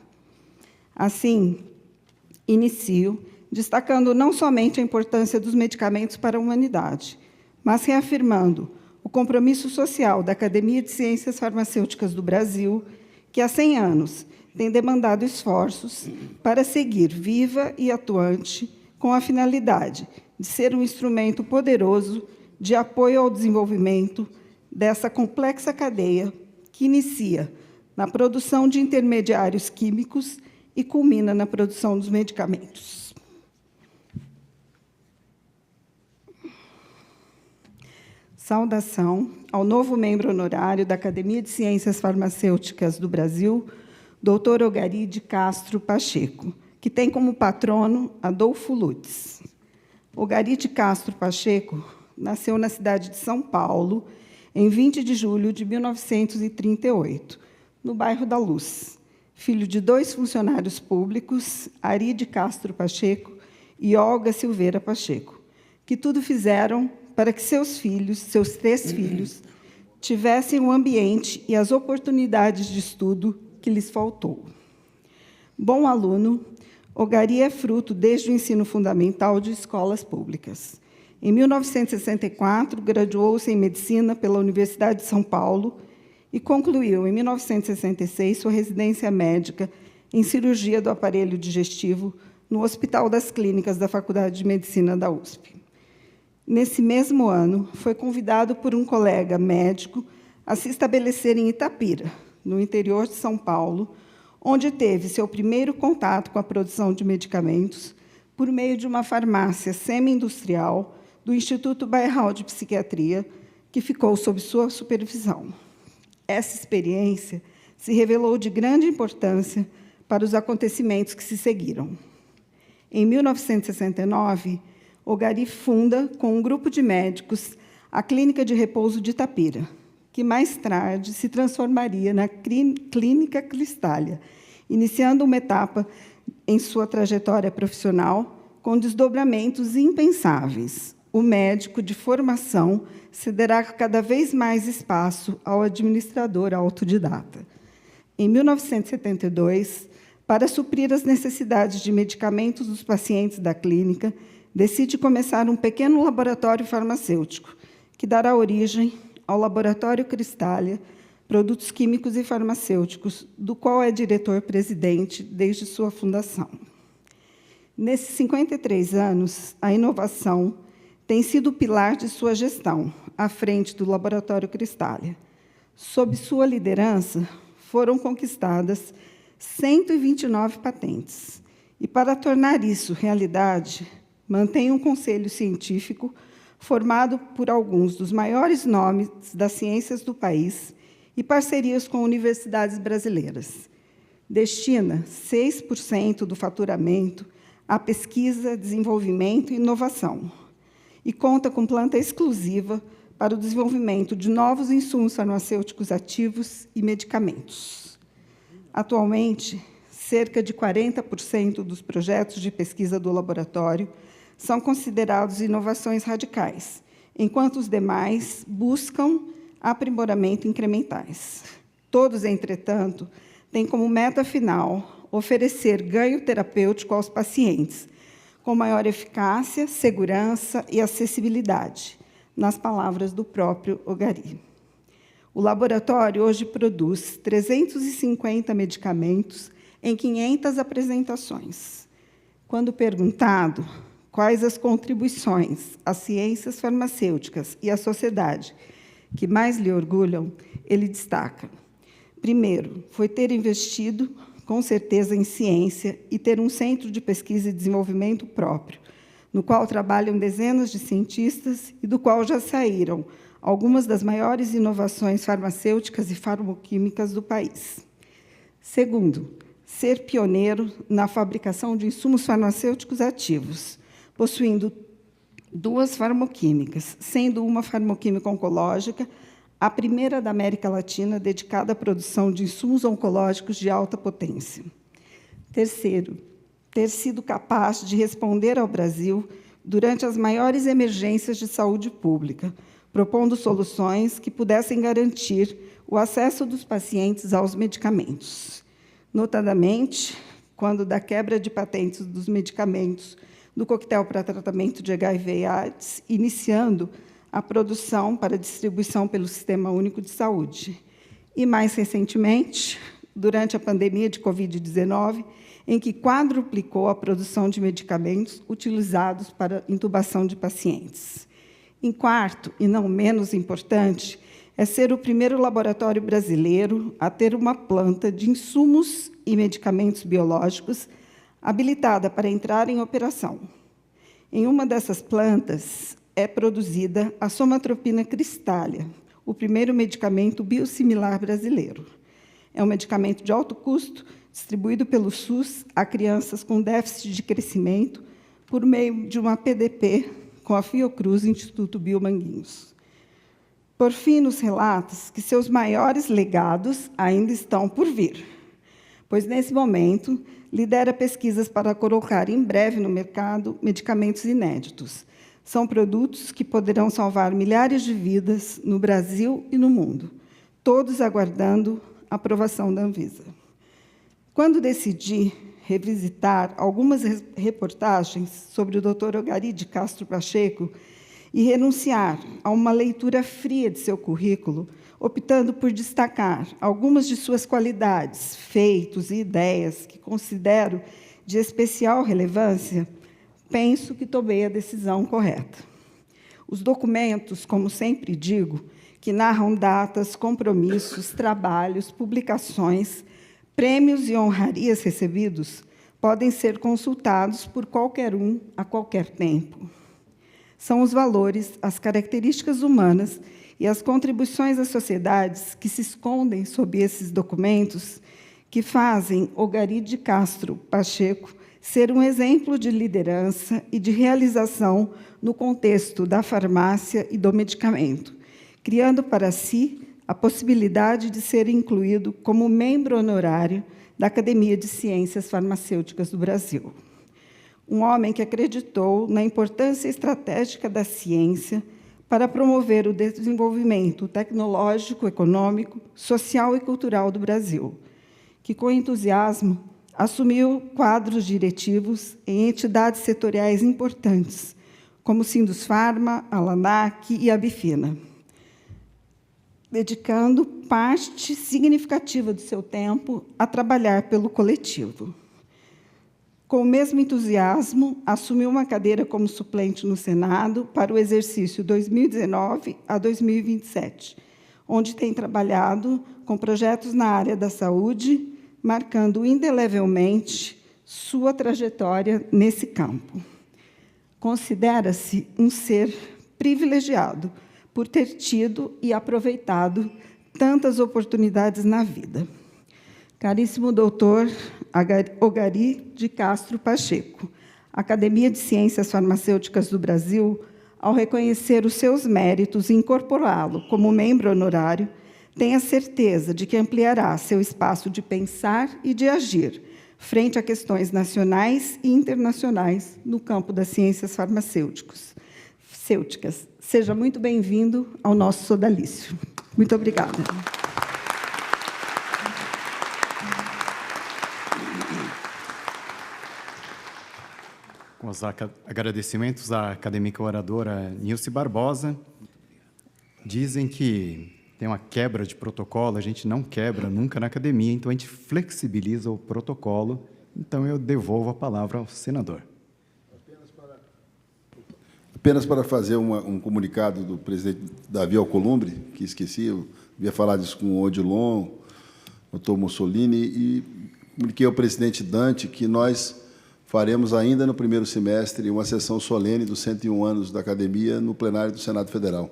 Assim, Inicio destacando não somente a importância dos medicamentos para a humanidade, mas reafirmando o compromisso social da Academia de Ciências Farmacêuticas do Brasil, que há 100 anos tem demandado esforços para seguir viva e atuante com a finalidade de ser um instrumento poderoso de apoio ao desenvolvimento dessa complexa cadeia que inicia na produção de intermediários químicos e culmina na produção dos medicamentos. Saudação ao novo membro honorário da Academia de Ciências Farmacêuticas do Brasil, Dr. Ogari de Castro Pacheco, que tem como patrono Adolfo Lutz. Ogari de Castro Pacheco nasceu na cidade de São Paulo, em 20 de julho de 1938, no bairro da Luz, filho de 2 funcionários públicos, Ari de Castro Pacheco e Olga Silveira Pacheco, que tudo fizeram para que seus 3 filhos, tivessem o ambiente e as oportunidades de estudo que lhes faltou. Bom aluno, Ogari é fruto, desde o ensino fundamental, de escolas públicas. Em 1964, graduou-se em Medicina pela Universidade de São Paulo e concluiu, em 1966, sua residência médica em cirurgia do aparelho digestivo no Hospital das Clínicas da Faculdade de Medicina da USP. Nesse mesmo ano, foi convidado por um colega médico a se estabelecer em Itapira, no interior de São Paulo, onde teve seu primeiro contato com a produção de medicamentos por meio de uma farmácia semi-industrial do Instituto Bairral de Psiquiatria, que ficou sob sua supervisão. Essa experiência se revelou de grande importância para os acontecimentos que se seguiram. Em 1969, Ogari funda, com um grupo de médicos, a Clínica de Repouso de Itapira, que mais tarde se transformaria na Clínica Cristália, iniciando uma etapa em sua trajetória profissional com desdobramentos impensáveis. O médico de formação cederá cada vez mais espaço ao administrador autodidata. Em 1972, para suprir as necessidades de medicamentos dos pacientes da clínica, decide começar um pequeno laboratório farmacêutico, que dará origem ao Laboratório Cristália, Produtos Químicos e Farmacêuticos, do qual é diretor-presidente desde sua fundação. Nesses 53 anos, a inovação tem sido o pilar de sua gestão, à frente do Laboratório Cristália. Sob sua liderança, foram conquistadas 129 patentes. E, para tornar isso realidade, mantém um conselho científico formado por alguns dos maiores nomes das ciências do país e parcerias com universidades brasileiras. Destina 6% do faturamento à pesquisa, desenvolvimento e inovação, e conta com planta exclusiva para o desenvolvimento de novos insumos farmacêuticos ativos e medicamentos. Atualmente, cerca de 40% dos projetos de pesquisa do laboratório são considerados inovações radicais, enquanto os demais buscam aprimoramento incrementais. Todos, entretanto, têm como meta final oferecer ganho terapêutico aos pacientes, com maior eficácia, segurança e acessibilidade, nas palavras do próprio Ogari. O laboratório hoje produz 350 medicamentos em 500 apresentações. Quando perguntado quais as contribuições às ciências farmacêuticas e à sociedade que mais lhe orgulham, ele destaca: primeiro, foi ter investido, com certeza, em ciência e ter um centro de pesquisa e desenvolvimento próprio, no qual trabalham dezenas de cientistas e do qual já saíram algumas das maiores inovações farmacêuticas e farmoquímicas do país. Segundo, ser pioneiro na fabricação de insumos farmacêuticos ativos, possuindo 2 farmoquímicas, sendo uma farmoquímica oncológica, a primeira da América Latina dedicada à produção de insumos oncológicos de alta potência. Terceiro, ter sido capaz de responder ao Brasil durante as maiores emergências de saúde pública, propondo soluções que pudessem garantir o acesso dos pacientes aos medicamentos. Notadamente, quando da quebra de patentes dos medicamentos do coquetel para tratamento de HIV e AIDS, iniciando a produção para distribuição pelo Sistema Único de Saúde. E, mais recentemente, durante a pandemia de Covid-19, em que quadruplicou a produção de medicamentos utilizados para intubação de pacientes. Em quarto, e não menos importante, é ser o primeiro laboratório brasileiro a ter uma planta de insumos e medicamentos biológicos habilitada para entrar em operação. Em uma dessas plantas é produzida a somatropina cristália, o primeiro medicamento biosimilar brasileiro. É um medicamento de alto custo, distribuído pelo SUS a crianças com déficit de crescimento por meio de uma PDP com a Fiocruz Instituto Biomanguinhos. Por fim, nos relata que seus maiores legados ainda estão por vir, pois, nesse momento, lidera pesquisas para colocar em breve no mercado medicamentos inéditos. São produtos que poderão salvar milhares de vidas no Brasil e no mundo, todos aguardando a aprovação da Anvisa. Quando decidi revisitar algumas reportagens sobre o Dr. Ogari de Castro Pacheco e renunciar a uma leitura fria de seu currículo, optando por destacar algumas de suas qualidades, feitos e ideias que considero de especial relevância, penso que tomei a decisão correta. Os documentos, como sempre digo, que narram datas, compromissos, trabalhos, publicações, prêmios e honrarias recebidos, podem ser consultados por qualquer um, a qualquer tempo. São os valores, as características humanas e as contribuições às sociedades que se escondem sob esses documentos que fazem Ogari de Castro Pacheco ser um exemplo de liderança e de realização no contexto da farmácia e do medicamento, criando para si a possibilidade de ser incluído como membro honorário da Academia de Ciências Farmacêuticas do Brasil. Um homem que acreditou na importância estratégica da ciência para promover o desenvolvimento tecnológico, econômico, social e cultural do Brasil, que, com entusiasmo, assumiu quadros diretivos em entidades setoriais importantes, como Sindusfarma, a LANAC e a Bifina, dedicando parte significativa do seu tempo a trabalhar pelo coletivo. Com o mesmo entusiasmo, assumiu uma cadeira como suplente no Senado para o exercício 2019 a 2027, onde tem trabalhado com projetos na área da saúde, marcando indelevelmente sua trajetória nesse campo. Considera-se um ser privilegiado por ter tido e aproveitado tantas oportunidades na vida. Caríssimo doutor Ogari de Castro Pacheco, a Academia de Ciências Farmacêuticas do Brasil, ao reconhecer os seus méritos e incorporá-lo como membro honorário, tem a certeza de que ampliará seu espaço de pensar e de agir frente a questões nacionais e internacionais no campo das ciências farmacêuticas. Seja muito bem-vindo ao nosso sodalício. Muito obrigada. Com os agradecimentos à acadêmica oradora Nilce Barbosa, dizem que tem uma quebra de protocolo, a gente não quebra nunca na academia, então a gente flexibiliza o protocolo. Então, eu devolvo a palavra ao senador. Apenas para fazer um comunicado do presidente Davi Alcolumbre, que esqueci, eu ia falar disso com o Odilon, o doutor Mussolini, e comuniquei ao presidente Dante que nós faremos ainda no primeiro semestre uma sessão solene dos 101 anos da academia no plenário do Senado Federal,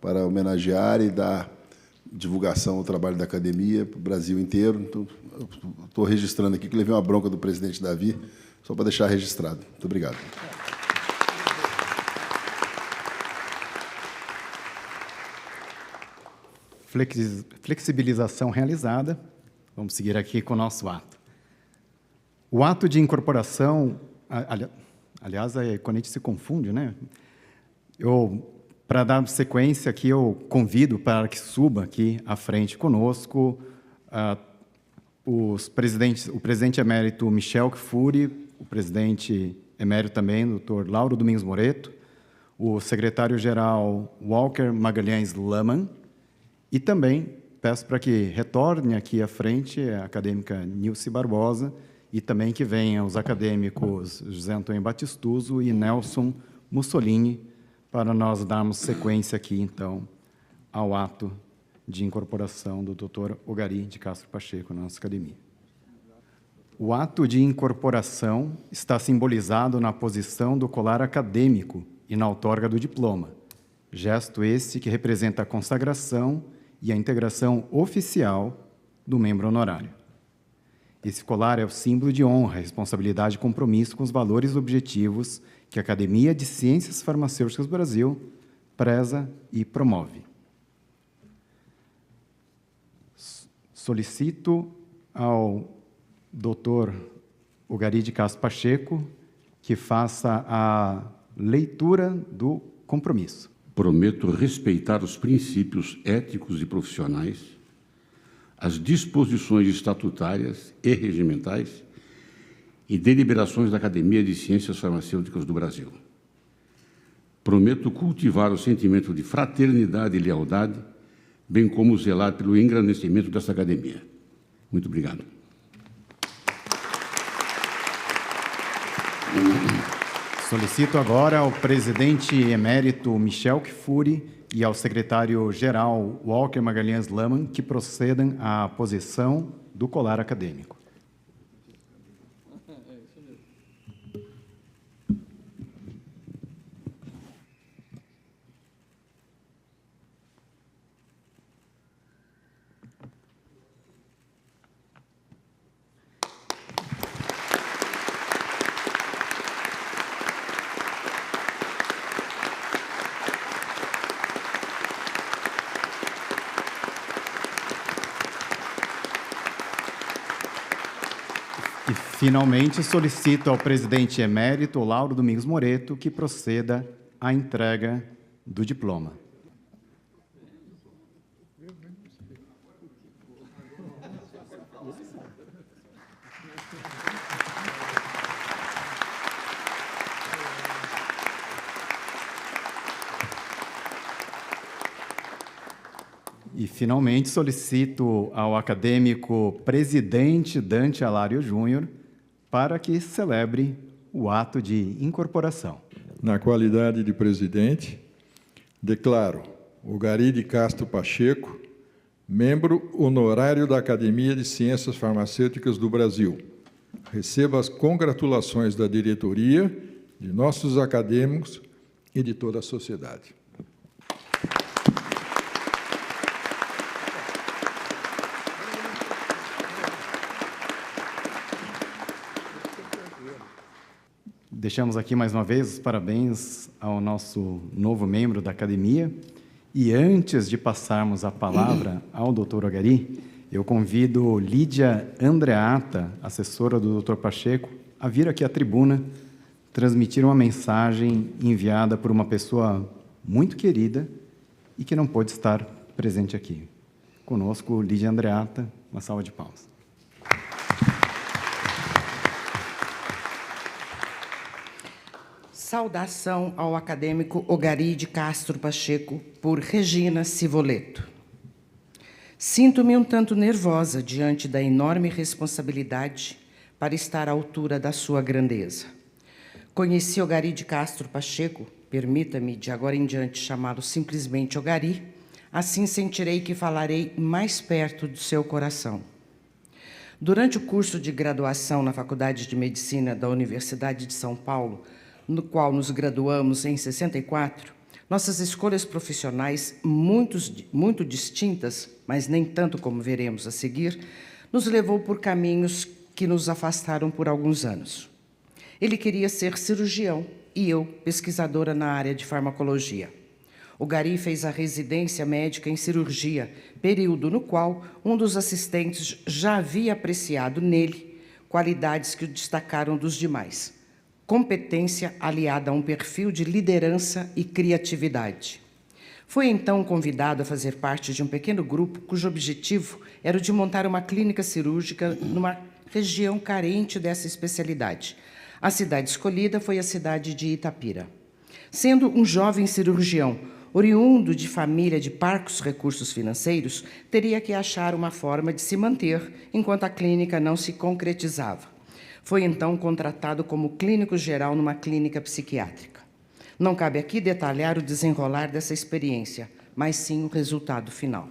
para homenagear e dar divulgação ao trabalho da academia para o Brasil inteiro. Então, estou registrando aqui que levei uma bronca do presidente Davi, só para deixar registrado. Muito obrigado. Flexibilização realizada. Vamos seguir aqui com o nosso ato. O ato de incorporação, aliás, quando a gente se confunde, né? Para dar sequência aqui, eu convido para que suba aqui à frente conosco o presidente emérito Michel Kfouri, o presidente emérito também, Dr. Lauro Domingos Moreto, o secretário-geral Walker Magalhães Laman, e também peço para que retorne aqui à frente a acadêmica Nilce Barbosa e também que venham os acadêmicos José Antônio Batistuso e Nelson Mussolini, para nós darmos sequência aqui, então, ao ato de incorporação do Dr. Ogari de Castro Pacheco na nossa academia. O ato de incorporação está simbolizado na posição do colar acadêmico e na outorga do diploma, gesto esse que representa a consagração e a integração oficial do membro honorário. Esse colar é o símbolo de honra, responsabilidade e compromisso com os valores e objetivos que a Academia de Ciências Farmacêuticas do Brasil preza e promove. Solicito ao Dr. Ogari de Castro Pacheco que faça a leitura do compromisso. Prometo respeitar os princípios éticos e profissionais, as disposições estatutárias e regimentais e deliberações da Academia de Ciências Farmacêuticas do Brasil. Prometo cultivar o sentimento de fraternidade e lealdade, bem como zelar pelo engrandecimento dessa academia. Muito obrigado. Solicito agora ao presidente emérito Michel Kfouri e ao secretário-geral Walker Magalhães Laman que procedam à posição do colar acadêmico. Finalmente, solicito ao presidente emérito, Lauro Domingos Moreto, que proceda à entrega do diploma. E, finalmente, solicito ao acadêmico presidente Dante Alário Júnior para que celebre o ato de incorporação. Na qualidade de presidente, declaro Ogari de Castro Pacheco, membro honorário da Academia de Ciências Farmacêuticas do Brasil. Receba as congratulações da diretoria, de nossos acadêmicos e de toda a sociedade. Deixamos aqui mais uma vez os parabéns ao nosso novo membro da academia. E antes de passarmos a palavra ao Dr. Ogari, eu convido Lídia Andreata, assessora do Dr. Pacheco, a vir aqui à tribuna transmitir uma mensagem enviada por uma pessoa muito querida e que não pôde estar presente aqui. Conosco, Lídia Andreata, uma salva de palmas. Saudação ao acadêmico Ogari de Castro Pacheco por Regina Civoleto. Sinto-me um tanto nervosa diante da enorme responsabilidade para estar à altura da sua grandeza. Conheci Ogari de Castro Pacheco, permita-me de agora em diante chamá-lo simplesmente Ogari, assim sentirei que falarei mais perto do seu coração. Durante o curso de graduação na Faculdade de Medicina da Universidade de São Paulo, no qual nos graduamos em 64, nossas escolhas profissionais, muito distintas, mas nem tanto como veremos a seguir, nos levou por caminhos que nos afastaram por alguns anos. Ele queria ser cirurgião e eu, pesquisadora na área de farmacologia. Ogari fez a residência médica em cirurgia, período no qual um dos assistentes já havia apreciado nele qualidades que o destacaram dos demais. Competência aliada a um perfil de liderança e criatividade. Foi então convidado a fazer parte de um pequeno grupo cujo objetivo era o de montar uma clínica cirúrgica numa região carente dessa especialidade. A cidade escolhida foi a cidade de Itapira. Sendo um jovem cirurgião, oriundo de família de parcos recursos financeiros, teria que achar uma forma de se manter enquanto a clínica não se concretizava. Foi então contratado como clínico geral numa clínica psiquiátrica. Não cabe aqui detalhar o desenrolar dessa experiência, mas sim o resultado final.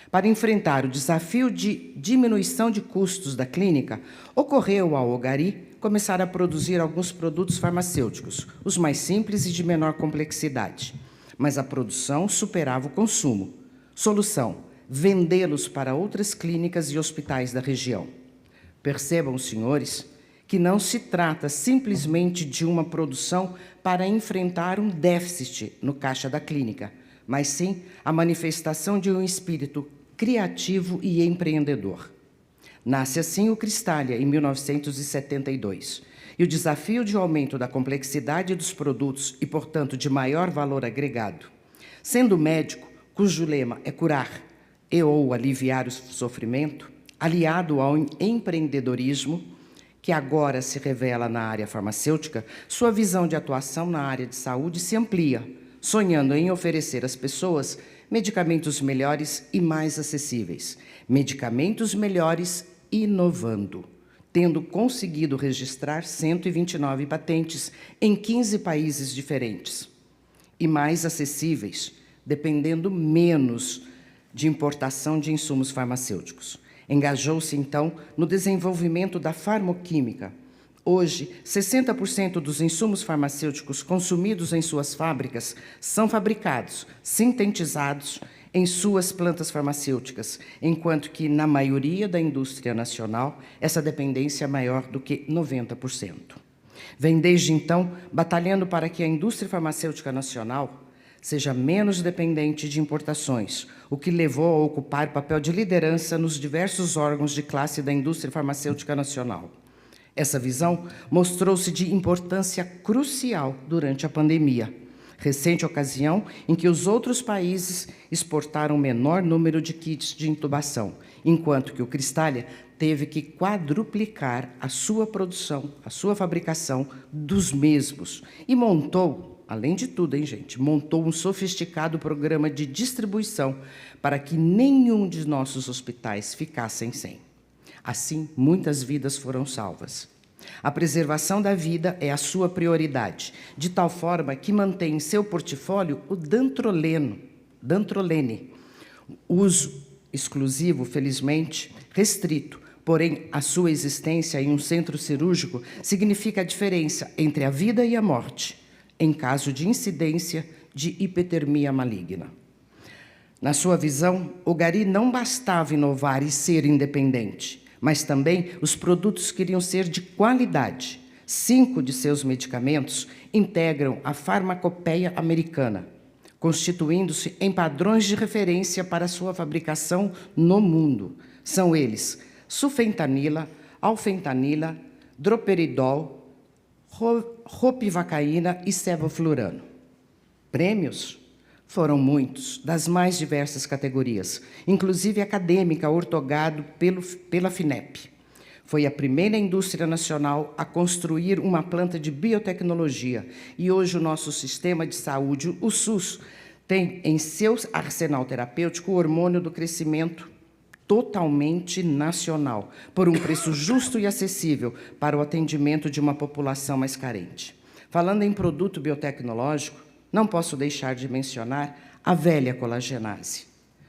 Para enfrentar o desafio de diminuição de custos da clínica, ocorreu ao Ogari começar a produzir alguns produtos farmacêuticos, os mais simples e de menor complexidade. Mas a produção superava o consumo. Solução: vendê-los para outras clínicas e hospitais da região. Percebam, senhores, que não se trata simplesmente de uma produção para enfrentar um déficit no caixa da clínica, mas sim a manifestação de um espírito criativo e empreendedor. Nasce assim o Cristália, em 1972, e o desafio de aumento da complexidade dos produtos e, portanto, de maior valor agregado. Sendo médico, cujo lema é curar e ou aliviar o sofrimento, aliado ao empreendedorismo, que agora se revela na área farmacêutica, sua visão de atuação na área de saúde se amplia, sonhando em oferecer às pessoas medicamentos melhores e mais acessíveis, medicamentos melhores inovando, tendo conseguido registrar 129 patentes em 15 países diferentes, e mais acessíveis, dependendo menos de importação de insumos farmacêuticos. Engajou-se, então, no desenvolvimento da farmoquímica. Hoje, 60% dos insumos farmacêuticos consumidos em suas fábricas são fabricados, sintetizados em suas plantas farmacêuticas, enquanto que, na maioria da indústria nacional, essa dependência é maior do que 90%. Vem, desde então, batalhando para que a indústria farmacêutica nacional seja menos dependente de importações, o que levou a ocupar papel de liderança nos diversos órgãos de classe da indústria farmacêutica nacional. Essa visão mostrou-se de importância crucial durante a pandemia, recente ocasião em que os outros países exportaram menor número de kits de intubação, enquanto que o Cristália teve que quadruplicar a sua produção, a sua fabricação dos mesmos, e montou, além de tudo, gente, montou um sofisticado programa de distribuição para que nenhum de nossos hospitais ficassem sem. Assim, muitas vidas foram salvas. A preservação da vida é a sua prioridade, de tal forma que mantém em seu portfólio o dantrolene, uso exclusivo, felizmente, restrito, porém a sua existência em um centro cirúrgico significa a diferença entre a vida e a morte, em caso de incidência de hipertermia maligna. Na sua visão, Ogari não bastava inovar e ser independente, mas também os produtos queriam ser de qualidade. 5 de seus medicamentos integram a farmacopeia americana, constituindo-se em padrões de referência para sua fabricação no mundo. São eles sufentanila, alfentanila, droperidol, ropivacaína e sevoflurano. Prêmios? Foram muitos, das mais diversas categorias, inclusive acadêmica, ortogado pela FINEP. Foi a primeira indústria nacional a construir uma planta de biotecnologia, e hoje o nosso sistema de saúde, o SUS, tem em seu arsenal terapêutico o hormônio do crescimento totalmente nacional, por um preço justo e acessível para o atendimento de uma população mais carente. Falando em produto biotecnológico, não posso deixar de mencionar a velha colagenase.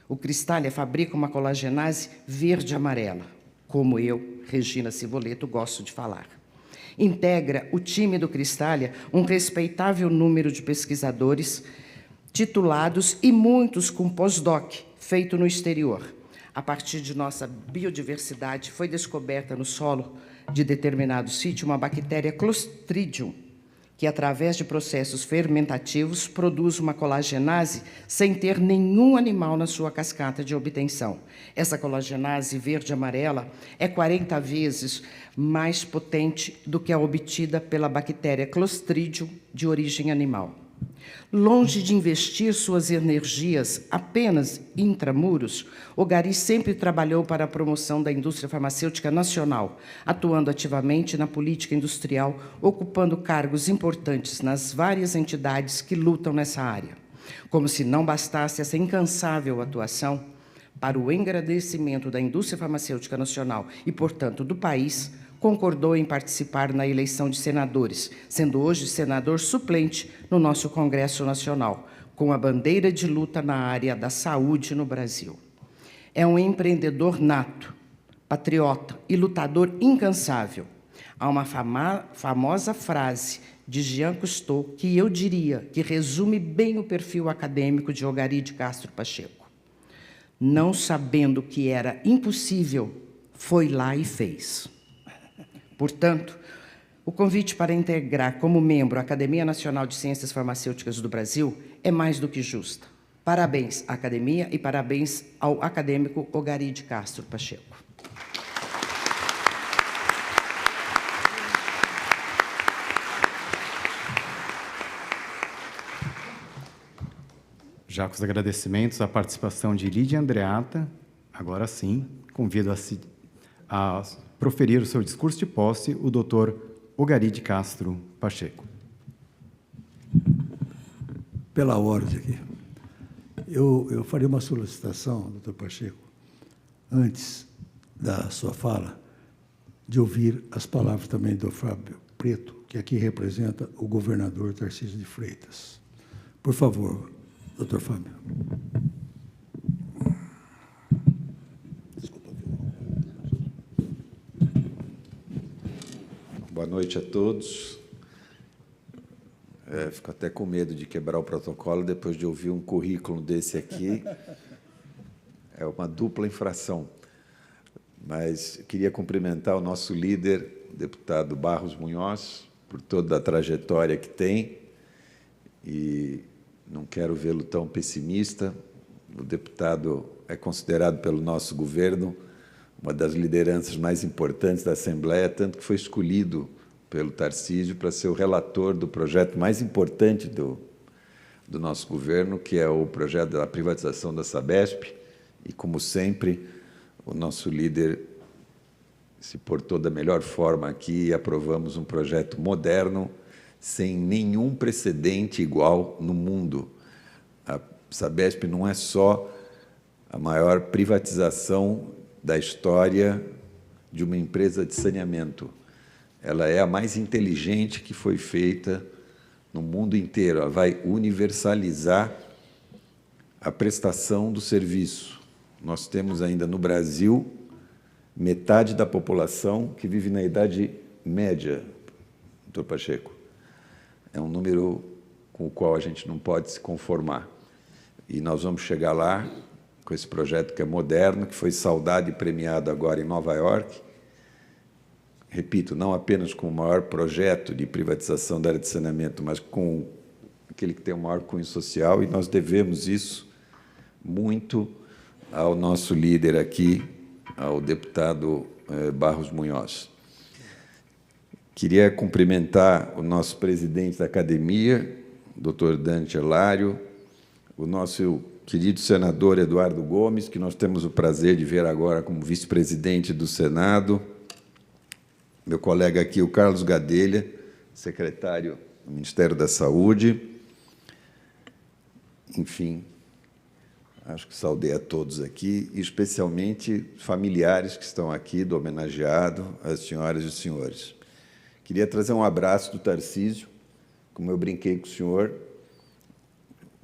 O Cristália fabrica uma colagenase verde-amarela, como eu, Regina Civoleto, gosto de falar. Integra o time do Cristália um respeitável número de pesquisadores titulados e muitos com pós-doc, feito no exterior. A partir de nossa biodiversidade, foi descoberta no solo de determinado sítio uma bactéria Clostridium, que, através de processos fermentativos, produz uma colagenase sem ter nenhum animal na sua cascata de obtenção. Essa colagenase verde-amarela é 40 vezes mais potente do que a obtida pela bactéria Clostridium de origem animal. Longe de investir suas energias apenas intramuros, Ogari sempre trabalhou para a promoção da indústria farmacêutica nacional, atuando ativamente na política industrial, ocupando cargos importantes nas várias entidades que lutam nessa área. Como se não bastasse essa incansável atuação, para o engrandecimento da indústria farmacêutica nacional e, portanto, do país, concordou em participar na eleição de senadores, sendo hoje senador suplente no nosso Congresso Nacional, com a bandeira de luta na área da saúde no Brasil. É um empreendedor nato, patriota e lutador incansável. Há uma famosa frase de Jean Cousteau que eu diria que resume bem o perfil acadêmico de Ogari de Castro Pacheco. Não sabendo que era impossível, foi lá e fez. Portanto, o convite para integrar como membro a Academia Nacional de Ciências Farmacêuticas do Brasil é mais do que justa. Parabéns à Academia e parabéns ao acadêmico Ogari de Castro Pacheco. Já com os agradecimentos à participação de Lídia Andreata, agora sim, convido a proferir o seu discurso de posse o doutor Ogari de Castro Pacheco. Pela ordem aqui. Eu faria uma solicitação, doutor Pacheco, antes da sua fala, de ouvir as palavras também do Fábio Preto, que aqui representa o governador Tarcísio de Freitas. Por favor, doutor Fábio. Boa noite a todos. Fico até com medo de quebrar o protocolo depois de ouvir um currículo desse aqui. É uma dupla infração. Mas queria cumprimentar o nosso líder, o deputado Barros Munhoz, por toda a trajetória que tem, e não quero vê-lo tão pessimista. O deputado é considerado pelo nosso governo uma das lideranças mais importantes da Assembleia, tanto que foi escolhido pelo Tarcísio para ser o relator do projeto mais importante do nosso governo, que é o projeto da privatização da Sabesp, e, como sempre, o nosso líder se portou da melhor forma aqui e aprovamos um projeto moderno, sem nenhum precedente igual no mundo. A Sabesp não é só a maior privatização da história de uma empresa de saneamento. Ela é a mais inteligente que foi feita no mundo inteiro. Ela vai universalizar a prestação do serviço. Nós temos ainda no Brasil metade da população que vive na idade média, doutor Pacheco. É um número com o qual a gente não pode se conformar. E nós vamos chegar lá com esse projeto que é moderno, que foi saudado e premiado agora em Nova York. Repito, não apenas com o maior projeto de privatização da área de saneamento, mas com aquele que tem o maior cunho social, e nós devemos isso muito ao nosso líder aqui, ao deputado Barros Munhoz. Queria cumprimentar o nosso presidente da academia, o doutor Dante Hilário, o nosso querido senador Eduardo Gomes, que nós temos o prazer de ver agora como vice-presidente do Senado, meu colega aqui, o Carlos Gadelha, secretário do Ministério da Saúde. Enfim, acho que saudei a todos aqui, e especialmente familiares que estão aqui, do homenageado, as senhoras e os senhores. Queria trazer um abraço do Tarcísio, como eu brinquei com o senhor.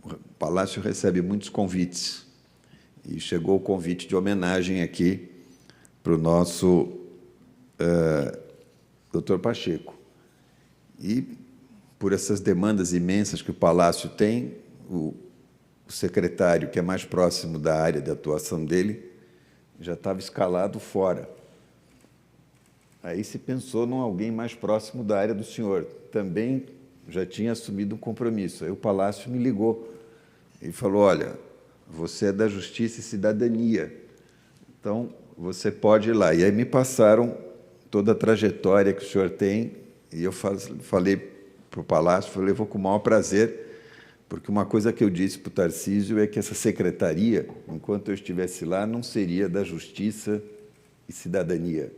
O Palácio recebe muitos convites, e chegou o convite de homenagem aqui para o nosso doutor Pacheco. E, por essas demandas imensas que o Palácio tem, o secretário, que é mais próximo da área de atuação dele, já estava escalado fora. Aí se pensou em alguém mais próximo da área do senhor. Também já tinha assumido um compromisso. Aí o Palácio me ligou e falou, olha, você é da Justiça e Cidadania, então você pode ir lá. E aí me passaram toda a trajetória que o senhor tem, e eu falei para o Palácio, falei, vou com o maior prazer Porque uma coisa que eu disse para o Tarcísio é que essa secretaria, enquanto eu estivesse lá, não seria da Justiça e Cidadania,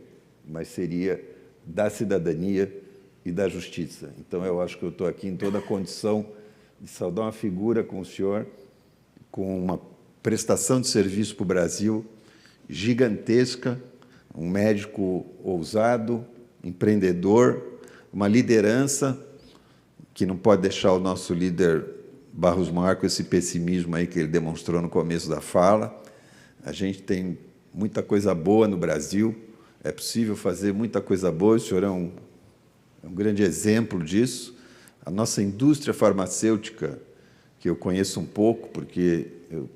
mas seria da Cidadania e da Justiça. Então, eu acho que eu estou aqui em toda a condição de saudar uma figura com o senhor, com uma prestação de serviço para o Brasil gigantesca, um médico ousado, empreendedor, uma liderança que não pode deixar o nosso líder Barros Maior com esse pessimismo aí que ele demonstrou no começo da fala. A gente tem muita coisa boa no Brasil, é possível fazer muita coisa boa, o senhor é um grande exemplo disso. A nossa indústria farmacêutica, que eu conheço um pouco, porque eu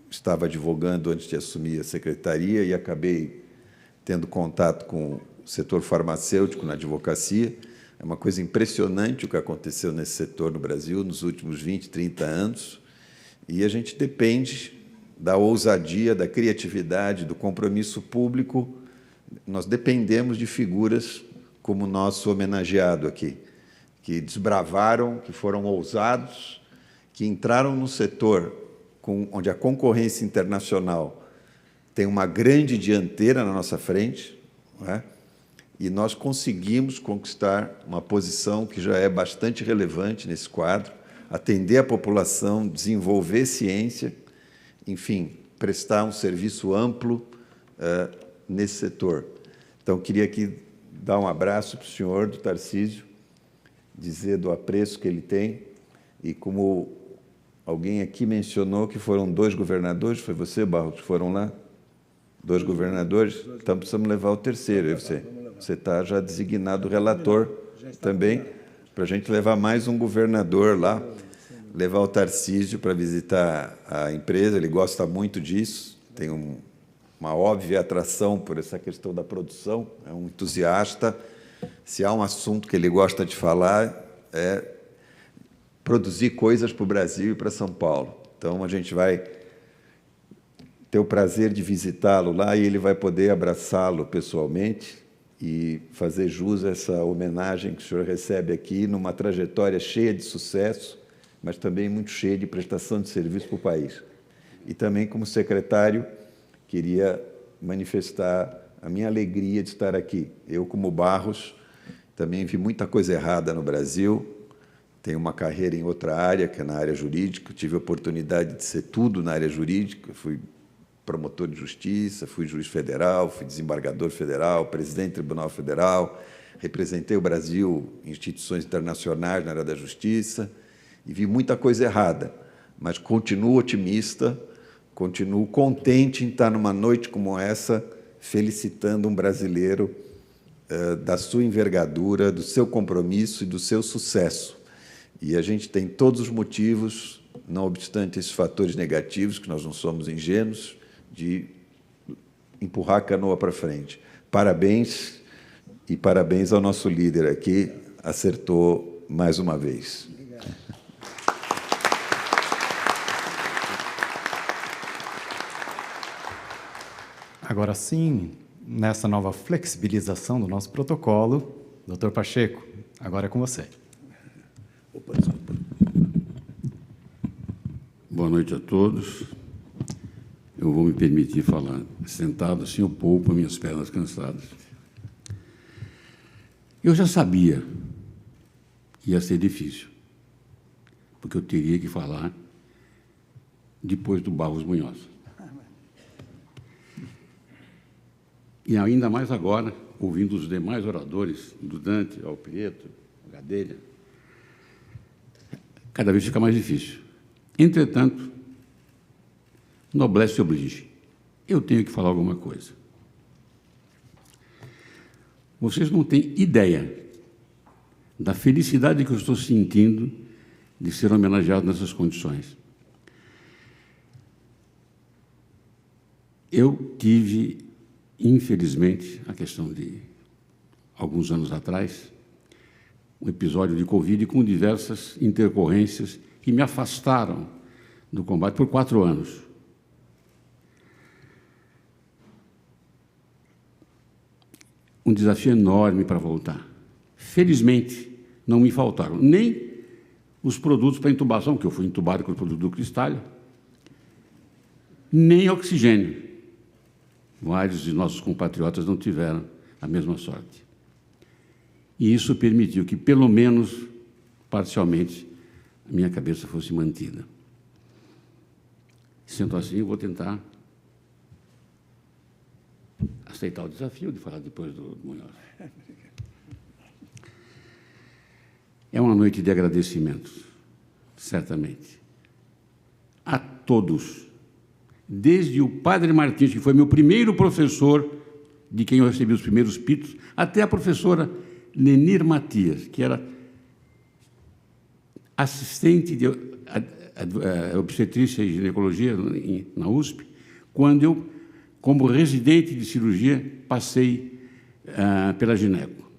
estava advogando antes de assumir a secretaria e acabei tendo contato com o setor farmacêutico na advocacia. É uma coisa impressionante o que aconteceu nesse setor no Brasil nos últimos 20, 30 anos, e a gente depende da ousadia, da criatividade, do compromisso público. Nós dependemos de figuras como o nosso homenageado aqui, que desbravaram, que foram ousados, que entraram no setor onde a concorrência internacional tem uma grande dianteira na nossa frente, não é? E nós conseguimos conquistar uma posição que já é bastante relevante nesse quadro, atender a população, desenvolver ciência, enfim, prestar um serviço amplo nesse setor. Então, queria aqui dar um abraço para o senhor, do Tarcísio, dizer do apreço que ele tem, e como alguém aqui mencionou que foram 2 governadores, foi você, Barros, que foram lá? 2 governadores? Então, precisamos levar o terceiro, Você está já designado relator também, para a gente levar mais um governador lá, levar o Tarcísio para visitar a empresa. Ele gosta muito disso, tem uma óbvia atração por essa questão da produção, é um entusiasta. Se há um assunto que ele gosta de falar, é produzir coisas para o Brasil e para São Paulo. Então, a gente vai ter o prazer de visitá-lo lá e ele vai poder abraçá-lo pessoalmente e fazer jus a essa homenagem que o senhor recebe aqui, numa trajetória cheia de sucesso, mas também muito cheia de prestação de serviço para o país. E também, como secretário, queria manifestar a minha alegria de estar aqui. Eu, como Barros, também vi muita coisa errada no Brasil, tenho uma carreira em outra área, que é na área jurídica, tive a oportunidade de ser tudo na área jurídica, fui promotor de justiça, fui juiz federal, fui desembargador federal, presidente do Tribunal Federal, representei o Brasil em instituições internacionais na área da justiça e vi muita coisa errada, mas continuo otimista, continuo contente em estar numa noite como essa, felicitando um brasileiro da sua envergadura, do seu compromisso e do seu sucesso. E a gente tem todos os motivos, não obstante esses fatores negativos, que nós não somos ingênuos, de empurrar a canoa para frente. Parabéns, e parabéns ao nosso líder aqui, acertou mais uma vez. Obrigado. Agora sim, nessa nova flexibilização do nosso protocolo, doutor Pacheco, agora é com você. Opa, desculpa. Boa noite a todos. Eu vou me permitir falar sentado, assim eu poupo minhas pernas cansadas. Eu já sabia que ia ser difícil, porque eu teria que falar depois do Barros Munhoz. E ainda mais agora, ouvindo os demais oradores, do Dante, ao Prieto, ao Gadelha, cada vez fica mais difícil. Entretanto, noblesse oblige. Eu tenho que falar alguma coisa. Vocês não têm ideia da felicidade que eu estou sentindo de ser homenageado nessas condições. Eu tive, infelizmente, a questão de alguns anos atrás, um episódio de Covid com diversas intercorrências que me afastaram do combate por 4 anos. Um desafio enorme para voltar. Felizmente, não me faltaram nem os produtos para intubação, que eu fui intubado com o produto do Cristália, nem oxigênio. Vários de nossos compatriotas não tiveram a mesma sorte. E isso permitiu que, pelo menos parcialmente, a minha cabeça fosse mantida. Sendo assim, eu vou tentar aceitar o desafio de falar depois do Munhoz. É uma noite de agradecimentos, certamente, a todos, desde o padre Martins, que foi meu primeiro professor, de quem eu recebi os primeiros pitos, até a professora Lenir Matias, que era assistente de obstetrícia e ginecologia na USP, quando eu, como residente de cirurgia, passei pela gineco.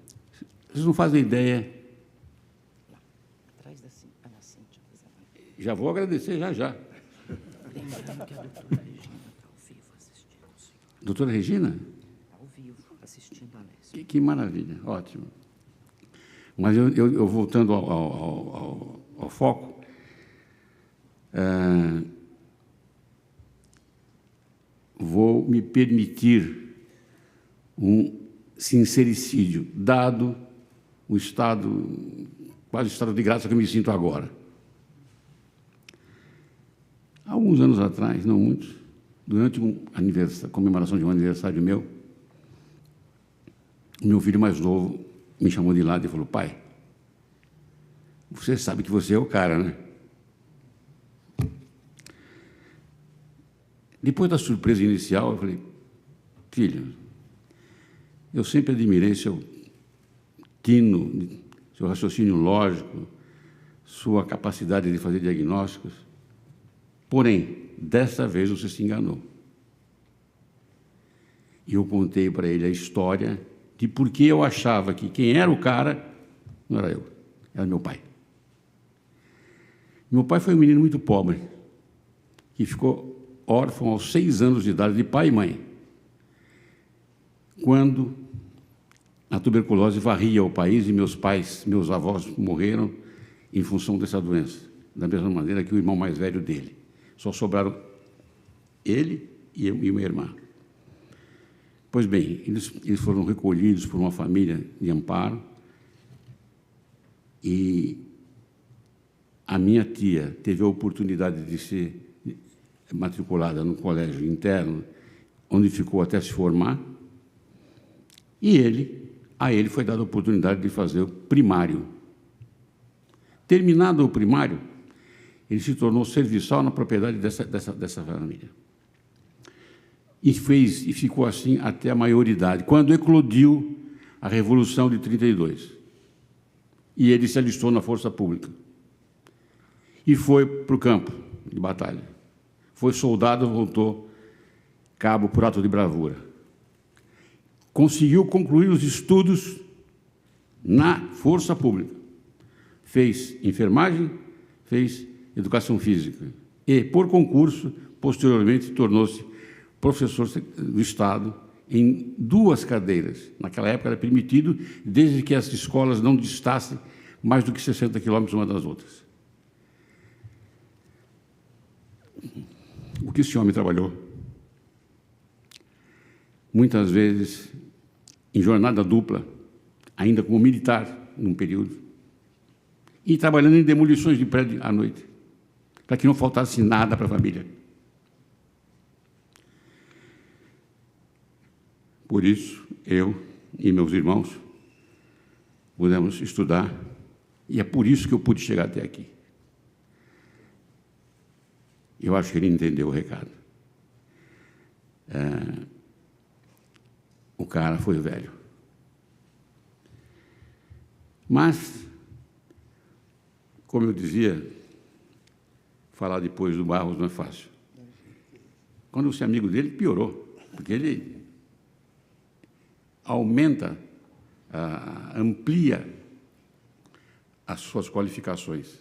Vocês não fazem ideia. Já vou agradecer, já. Lembrando que a doutora Regina está ao vivo assistindo o senhor. Doutora Regina? Ao vivo, assistindo a Alessio. Que maravilha, ótimo. Mas eu voltando ao foco, vou me permitir um sincericídio, dado o estado, quase estado de graça que eu me sinto agora. Alguns anos atrás, não muitos, durante a comemoração de um aniversário meu, o meu filho mais novo me chamou de lado e falou: pai, você sabe que você é o cara, né? Depois da surpresa inicial, eu falei: filho, eu sempre admirei seu tino, seu raciocínio lógico, sua capacidade de fazer diagnósticos. Porém, dessa vez você se enganou. E eu contei para ele a história de por que eu achava que quem era o cara não era eu, era meu pai. Meu pai foi um menino muito pobre, que ficou órfão aos 6 anos de idade, de pai e mãe, quando a tuberculose varria o país e meus avós morreram em função dessa doença, da mesma maneira que o irmão mais velho dele. Só sobraram ele e uma irmã. Pois bem, eles foram recolhidos por uma família de amparo e a minha tia teve a oportunidade de ser matriculada no colégio interno, onde ficou até se formar, e a ele foi dada a oportunidade de fazer o primário. Terminado o primário, ele se tornou serviçal na propriedade dessa família. E ficou assim até a maioridade, quando eclodiu a Revolução de 32. E ele se alistou na Força Pública. E foi para o campo de batalha. Foi soldado, voltou cabo por ato de bravura. Conseguiu concluir os estudos na Força Pública. Fez enfermagem, fez educação física. E, por concurso, posteriormente, tornou-se professor do Estado em 2 cadeiras. Naquela época era permitido, desde que as escolas não distassem mais do que 60 quilômetros uma das outras. O que esse homem trabalhou? Muitas vezes em jornada dupla, ainda como militar, num período, e trabalhando em demolições de prédio à noite, para que não faltasse nada para a família. Por isso, eu e meus irmãos pudemos estudar, e é por isso que eu pude chegar até aqui. Eu acho que ele entendeu o recado. O cara foi velho. Mas, como eu dizia, falar depois do Barros não é fácil. Quando você é amigo dele, piorou, porque ele aumenta, amplia as suas qualificações.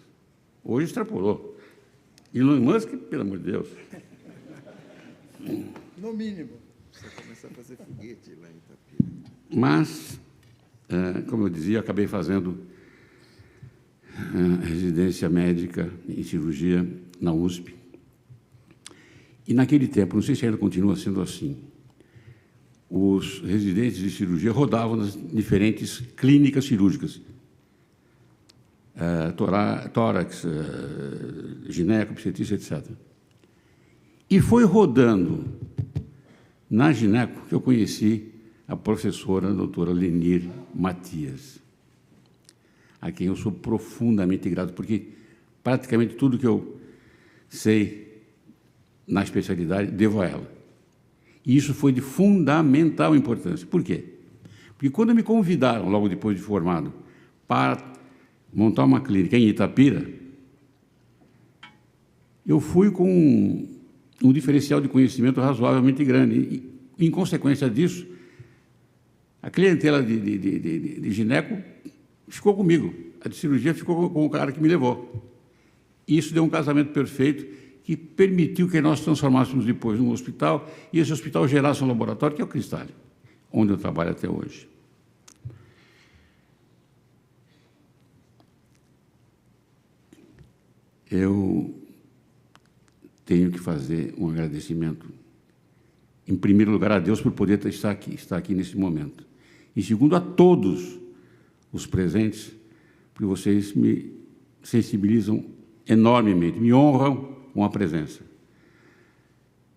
Hoje extrapolou. Elon Musk, pelo amor de Deus. No mínimo. Você começar a fazer foguete lá em Itapira. Mas, como eu dizia, eu acabei fazendo residência médica em cirurgia na USP. E, naquele tempo, não sei se ainda continua sendo assim, os residentes de cirurgia rodavam nas diferentes clínicas cirúrgicas, tórax, gineco, obstetrícia, etc. E foi rodando na gineco que eu conheci a professora a doutora Lenir Matias, a quem eu sou profundamente grato, porque praticamente tudo que eu sei na especialidade devo a ela. E isso foi de fundamental importância. Por quê? Porque quando me convidaram, logo depois de formado, para montar uma clínica em Itapira, eu fui com um diferencial de conhecimento razoavelmente grande. E, em consequência disso, a clientela de gineco ficou comigo. A de cirurgia ficou com o cara que me levou. Isso deu um casamento perfeito que permitiu que nós transformássemos depois num hospital e esse hospital gerasse um laboratório, que é o Cristália, onde eu trabalho até hoje. Eu tenho que fazer um agradecimento, em primeiro lugar, a Deus por poder estar aqui nesse momento. E segundo, a todos os presentes, porque vocês me sensibilizam enormemente, me honram com a presença.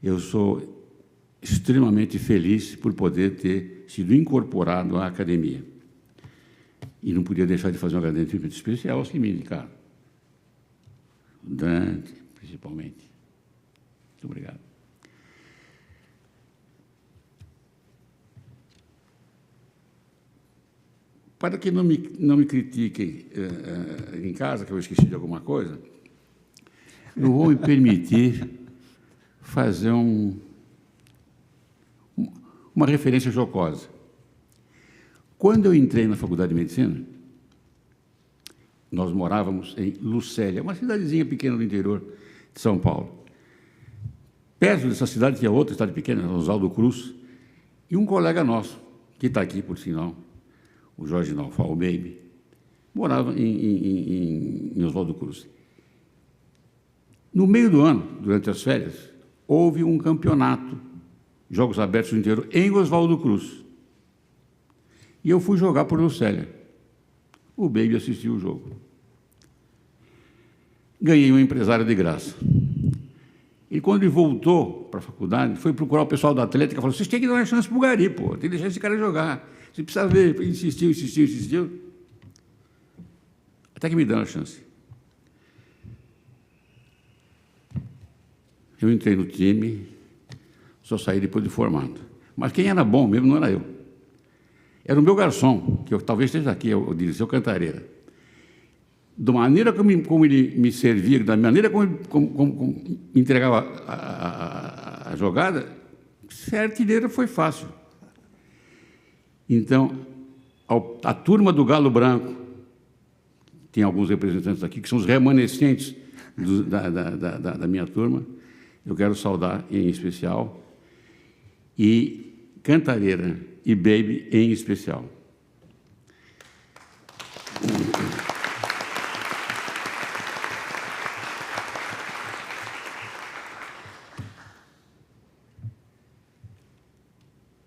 Eu sou extremamente feliz por poder ter sido incorporado à academia. E não podia deixar de fazer um agradecimento especial aos que me indicaram. O Dante, principalmente. Muito obrigado. Para que não me critiquem em casa, que eu esqueci de alguma coisa, eu vou me permitir fazer uma referência jocosa. Quando eu entrei na Faculdade de Medicina, nós morávamos em Lucélia, uma cidadezinha pequena do interior de São Paulo. Perto dessa cidade tinha outra cidade pequena, Oswaldo Cruz, e um colega nosso, que está aqui, por sinal, o Jorge Naufal, o Baby, morava em Oswaldo Cruz. No meio do ano, durante as férias, houve um campeonato, Jogos Abertos do Interior, em Oswaldo Cruz. E eu fui jogar por Lucélia. O Baby assistiu o jogo. Ganhei um empresário de graça. E quando ele voltou para a faculdade, foi procurar o pessoal da Atlética e falou: vocês têm que dar uma chance para o Gari, pô, tem que deixar esse cara jogar. Você precisa ver. Ele insistiu. Até que me deu uma chance. Eu entrei no time, só saí depois de formado. Mas quem era bom mesmo não era eu. Era o meu garçom, que talvez esteja aqui, o Dirceu Cantareira. Da maneira como ele me servia, da maneira como entregava a jogada, ser artilheiro foi fácil. Então, a turma do Galo Branco, tem alguns representantes aqui, que são os remanescentes da minha turma, eu quero saudar em especial, e Cantareira e Baby em especial.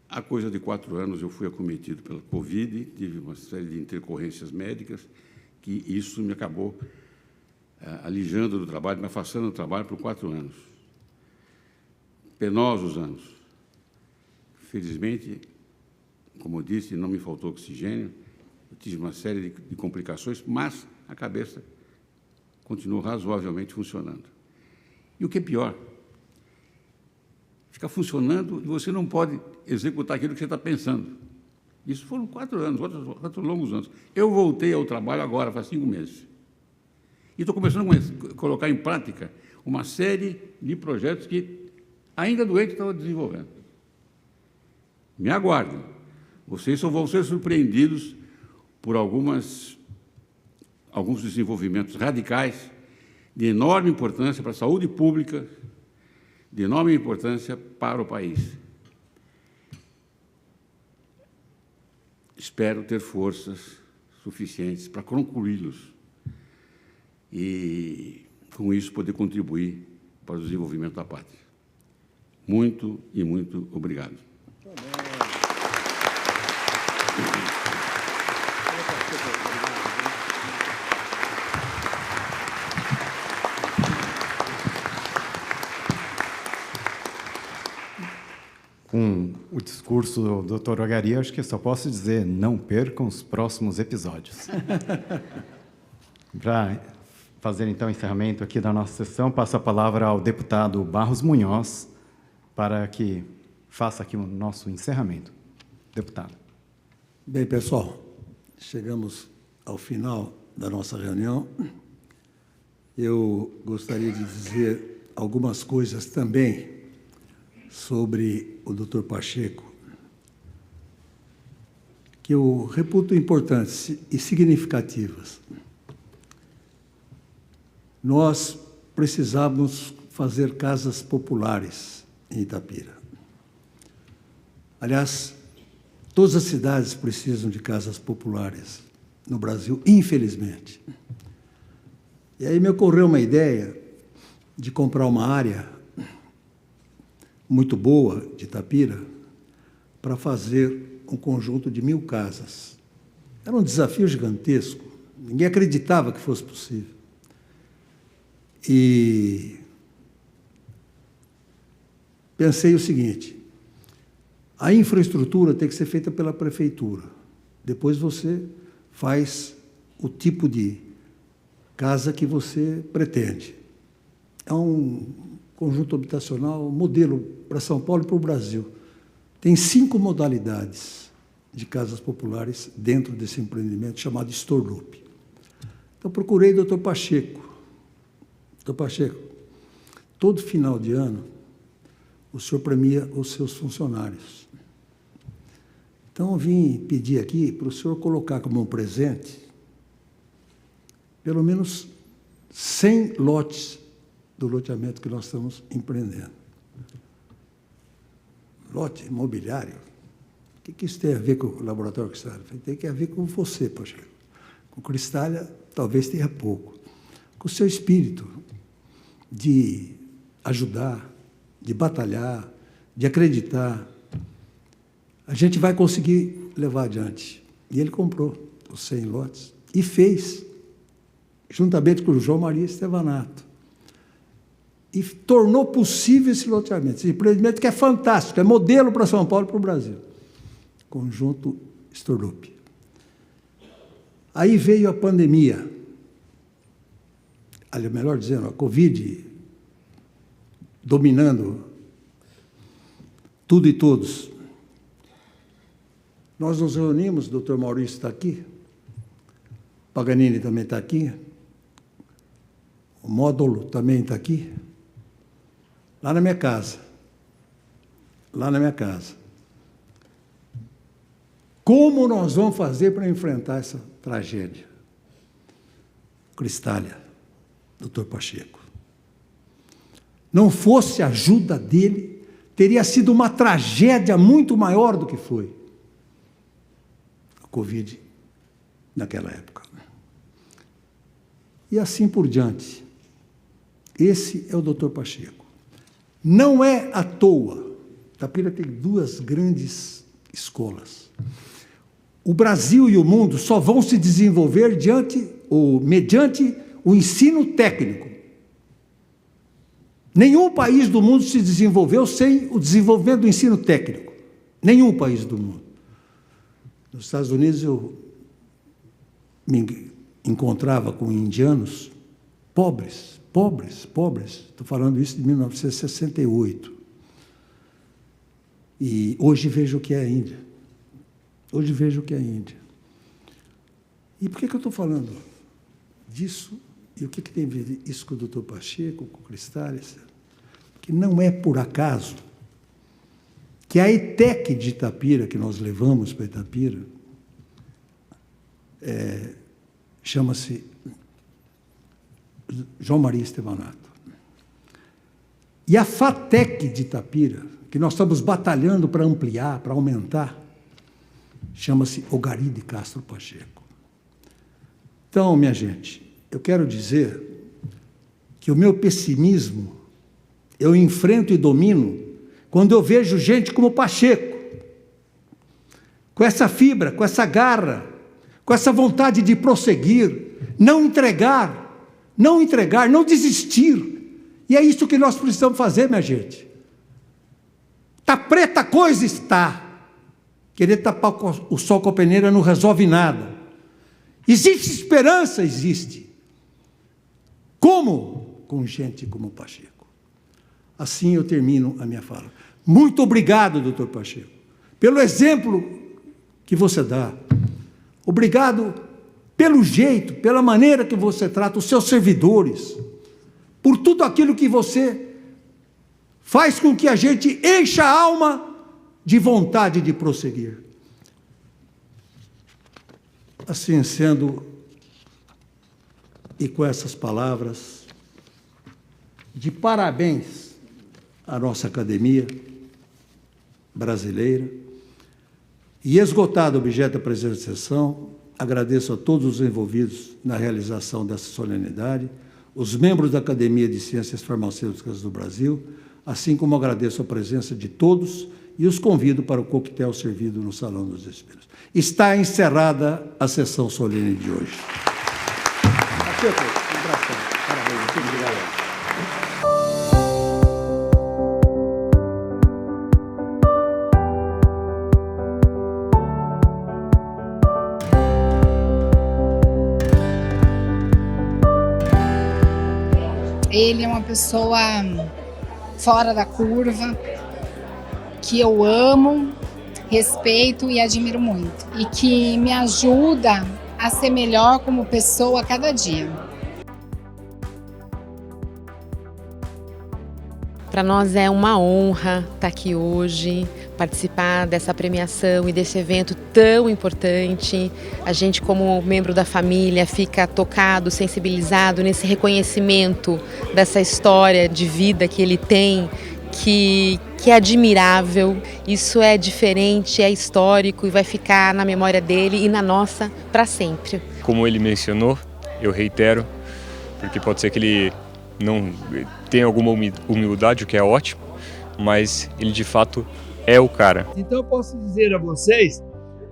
Há coisa de 4 anos eu fui acometido pela Covid, tive uma série de intercorrências médicas, que isso me acabou alijando do trabalho, me afastando do trabalho por 4 anos. Penosos anos. Felizmente, como eu disse, não me faltou oxigênio, eu tive uma série de complicações, mas a cabeça continuou razoavelmente funcionando. E o que é pior, fica funcionando e você não pode executar aquilo que você está pensando. Isso foram 4 anos, 4 longos anos. Eu voltei ao trabalho agora, faz 5 meses. E estou começando a colocar em prática uma série de projetos que ainda doente estava desenvolvendo. Me aguardem. Vocês só vão ser surpreendidos por alguns desenvolvimentos radicais de enorme importância para a saúde pública, de enorme importância para o país. Espero ter forças suficientes para concluí-los. e, com isso, poder contribuir para o desenvolvimento da pátria. Muito e muito obrigado. Com o discurso do Dr. Ogari, acho que só posso dizer, não percam os próximos episódios. Para fazer, então, o encerramento aqui da nossa sessão, passo a palavra ao deputado Barros Munhoz, para que faça aqui o nosso encerramento. Deputado. Bem, pessoal, chegamos ao final da nossa reunião. Eu gostaria de dizer algumas coisas também sobre o Dr. Pacheco, que eu reputo importantes e significativas. Nós precisávamos fazer casas populares em Itapira. Aliás, todas as cidades precisam de casas populares no Brasil, infelizmente. E aí me ocorreu uma ideia de comprar uma área muito boa de Itapira para fazer um conjunto de 1000 casas. Era um desafio gigantesco, ninguém acreditava que fosse possível. E pensei o seguinte: a infraestrutura tem que ser feita pela prefeitura. Depois você faz o tipo de casa que você pretende. É um conjunto habitacional modelo para São Paulo e para o Brasil. Tem 5 modalidades de casas populares dentro desse empreendimento chamado Storloop. Então, procurei o Dr. Pacheco. Dr. Pacheco, todo final de ano, o senhor premia os seus funcionários. Então, eu vim pedir aqui para o senhor colocar como um presente pelo menos 100 lotes do loteamento que nós estamos empreendendo. Lote imobiliário? O que isso tem a ver com o Laboratório Cristália? Tem que ver com você, Pacheco. Com Cristália, talvez tenha pouco. Com o seu espírito de ajudar, de batalhar, de acreditar, a gente vai conseguir levar adiante. E ele comprou os 100 lotes e fez, juntamente com o João Maria Estevanato, e tornou possível esse loteamento, esse empreendimento que é fantástico, é modelo para São Paulo e para o Brasil. Conjunto Storloop. Aí veio a pandemia, aliás, melhor dizendo, a Covid dominando tudo e todos. Nós nos reunimos, o doutor Maurício está aqui, Paganini também está aqui, o Módulo também está aqui, lá na minha casa. Lá na minha casa. Como nós vamos fazer para enfrentar essa tragédia? Cristália, doutor Pacheco. Não fosse a ajuda dele, teria sido uma tragédia muito maior do que foi a Covid naquela época. E assim por diante. Esse é o doutor Pacheco. Não é à toa. Itapira tem 2 grandes escolas. O Brasil e o mundo só vão se desenvolver mediante o ensino técnico. Nenhum país do mundo se desenvolveu sem o desenvolvimento do ensino técnico. Nenhum país do mundo. Nos Estados Unidos, eu me encontrava com indianos pobres. Estou falando isso de 1968. E hoje vejo o que é a Índia. Hoje vejo o que é a Índia. E por que eu estou falando disso? E o que tem a ver isso com o doutor Pacheco, com o Cristália? Que não é por acaso que a ETEC de Itapira, que nós levamos para Itapira, chama-se João Maria Estevanato. E a FATEC de Itapira, que nós estamos batalhando para ampliar, para aumentar, chama-se Ogari de Castro Pacheco. Então, minha gente, eu quero dizer que o meu pessimismo eu enfrento e domino quando eu vejo gente como Pacheco, com essa fibra, com essa garra, com essa vontade de prosseguir, não entregar, não desistir. E é isso que nós precisamos fazer, minha gente. Tá preta a coisa, está. Querer tapar o sol com a peneira não resolve nada. Existe esperança? Existe. Como? Com gente como Pacheco. Assim eu termino a minha fala. Muito obrigado, doutor Pacheco, pelo exemplo que você dá. Obrigado pelo jeito, pela maneira que você trata os seus servidores, por tudo aquilo que você faz com que a gente encha a alma de vontade de prosseguir. Assim sendo, e com essas palavras de parabéns à nossa academia brasileira, e esgotado o objeto da presente sessão, agradeço a todos os envolvidos na realização dessa solenidade, os membros da Academia de Ciências Farmacêuticas do Brasil, assim como agradeço a presença de todos e os convido para o coquetel servido no Salão dos Espelhos. Está encerrada a sessão solene de hoje. Parabéns, muito obrigado. Ele é uma pessoa fora da curva, que eu amo, respeito e admiro muito. E que me ajuda a ser melhor como pessoa a cada dia. Para nós é uma honra estar aqui hoje, participar dessa premiação e desse evento tão importante. A gente, como membro da família, fica tocado, sensibilizado nesse reconhecimento dessa história de vida que ele tem, que é admirável. Isso é diferente, é histórico e vai ficar na memória dele e na nossa para sempre. Como ele mencionou, eu reitero, porque pode ser que ele não tenha alguma humildade, o que é ótimo, mas ele de fato é o cara. Então eu posso dizer a vocês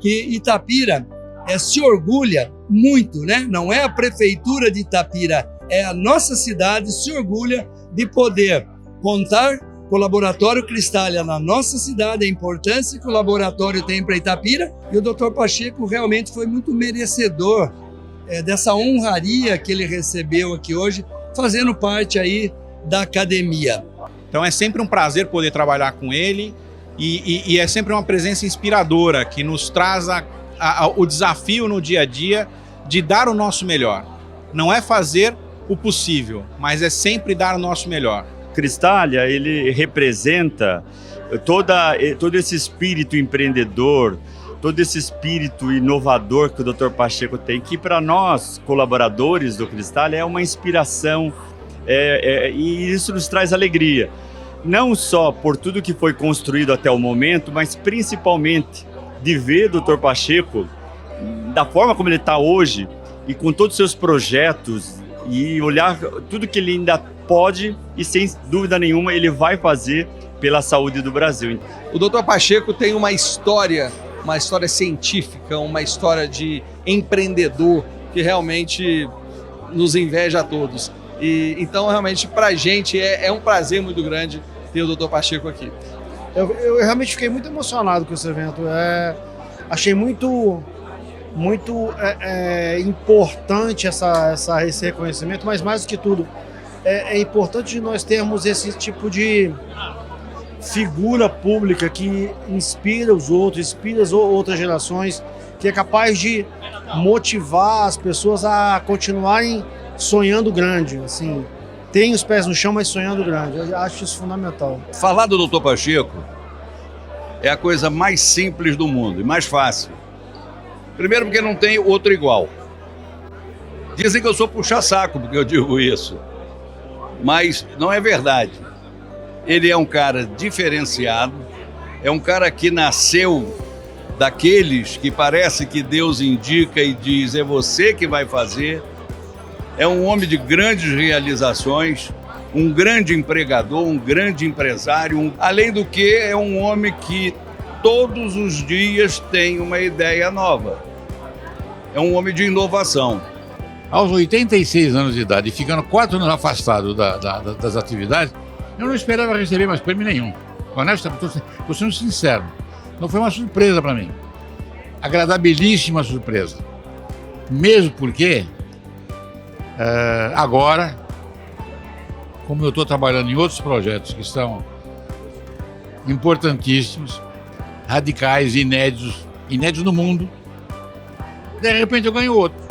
que Itapira se orgulha muito, né? Não é a prefeitura de Itapira, é a nossa cidade se orgulha de poder contar com o Laboratório Cristália na nossa cidade, a importância que o laboratório tem para Itapira, e o Dr. Pacheco realmente foi muito merecedor dessa honraria que ele recebeu aqui hoje, fazendo parte aí da academia. Então é sempre um prazer poder trabalhar com ele e é sempre uma presença inspiradora que nos traz o desafio no dia a dia de dar o nosso melhor. Não é fazer o possível, mas é sempre dar o nosso melhor. Cristália, ele representa todo esse espírito empreendedor, todo esse espírito inovador que o Dr. Pacheco tem, que para nós, colaboradores do Cristália, é uma inspiração e isso nos traz alegria. Não só por tudo que foi construído até o momento, mas principalmente de ver o Dr. Pacheco da forma como ele está hoje e com todos os seus projetos e olhar tudo que ele ainda pode e sem dúvida nenhuma ele vai fazer pela saúde do Brasil. O Dr. Pacheco tem uma história científica, uma história de empreendedor que realmente nos inveja a todos. E então realmente para a gente é um prazer muito grande ter o Dr. Pacheco aqui. Eu realmente fiquei muito emocionado com esse evento. Achei muito importante esse reconhecimento, mas mais do que tudo, é importante nós termos esse tipo de figura pública que inspira os outros, inspira as outras gerações, que é capaz de motivar as pessoas a continuarem sonhando grande, assim, tem os pés no chão, mas sonhando grande. Eu acho isso fundamental. Falar do Dr. Pacheco é a coisa mais simples do mundo e mais fácil. Primeiro porque não tem outro igual. Dizem que eu sou puxa-saco porque eu digo isso, mas não é verdade. Ele é um cara diferenciado, é um cara que nasceu daqueles que parece que Deus indica e diz, é você que vai fazer. É um homem de grandes realizações, um grande empregador, um grande empresário, além do que é um homem que todos os dias tem uma ideia nova. É um homem de inovação. Aos 86 anos de idade, ficando 4 anos afastado das atividades, eu não esperava receber mais prêmio nenhum. Honestamente, estou sendo sincero. Então foi uma surpresa para mim. Agradabilíssima surpresa. Mesmo porque, agora, como eu estou trabalhando em outros projetos que são importantíssimos, radicais, inéditos no mundo, de repente eu ganho outro.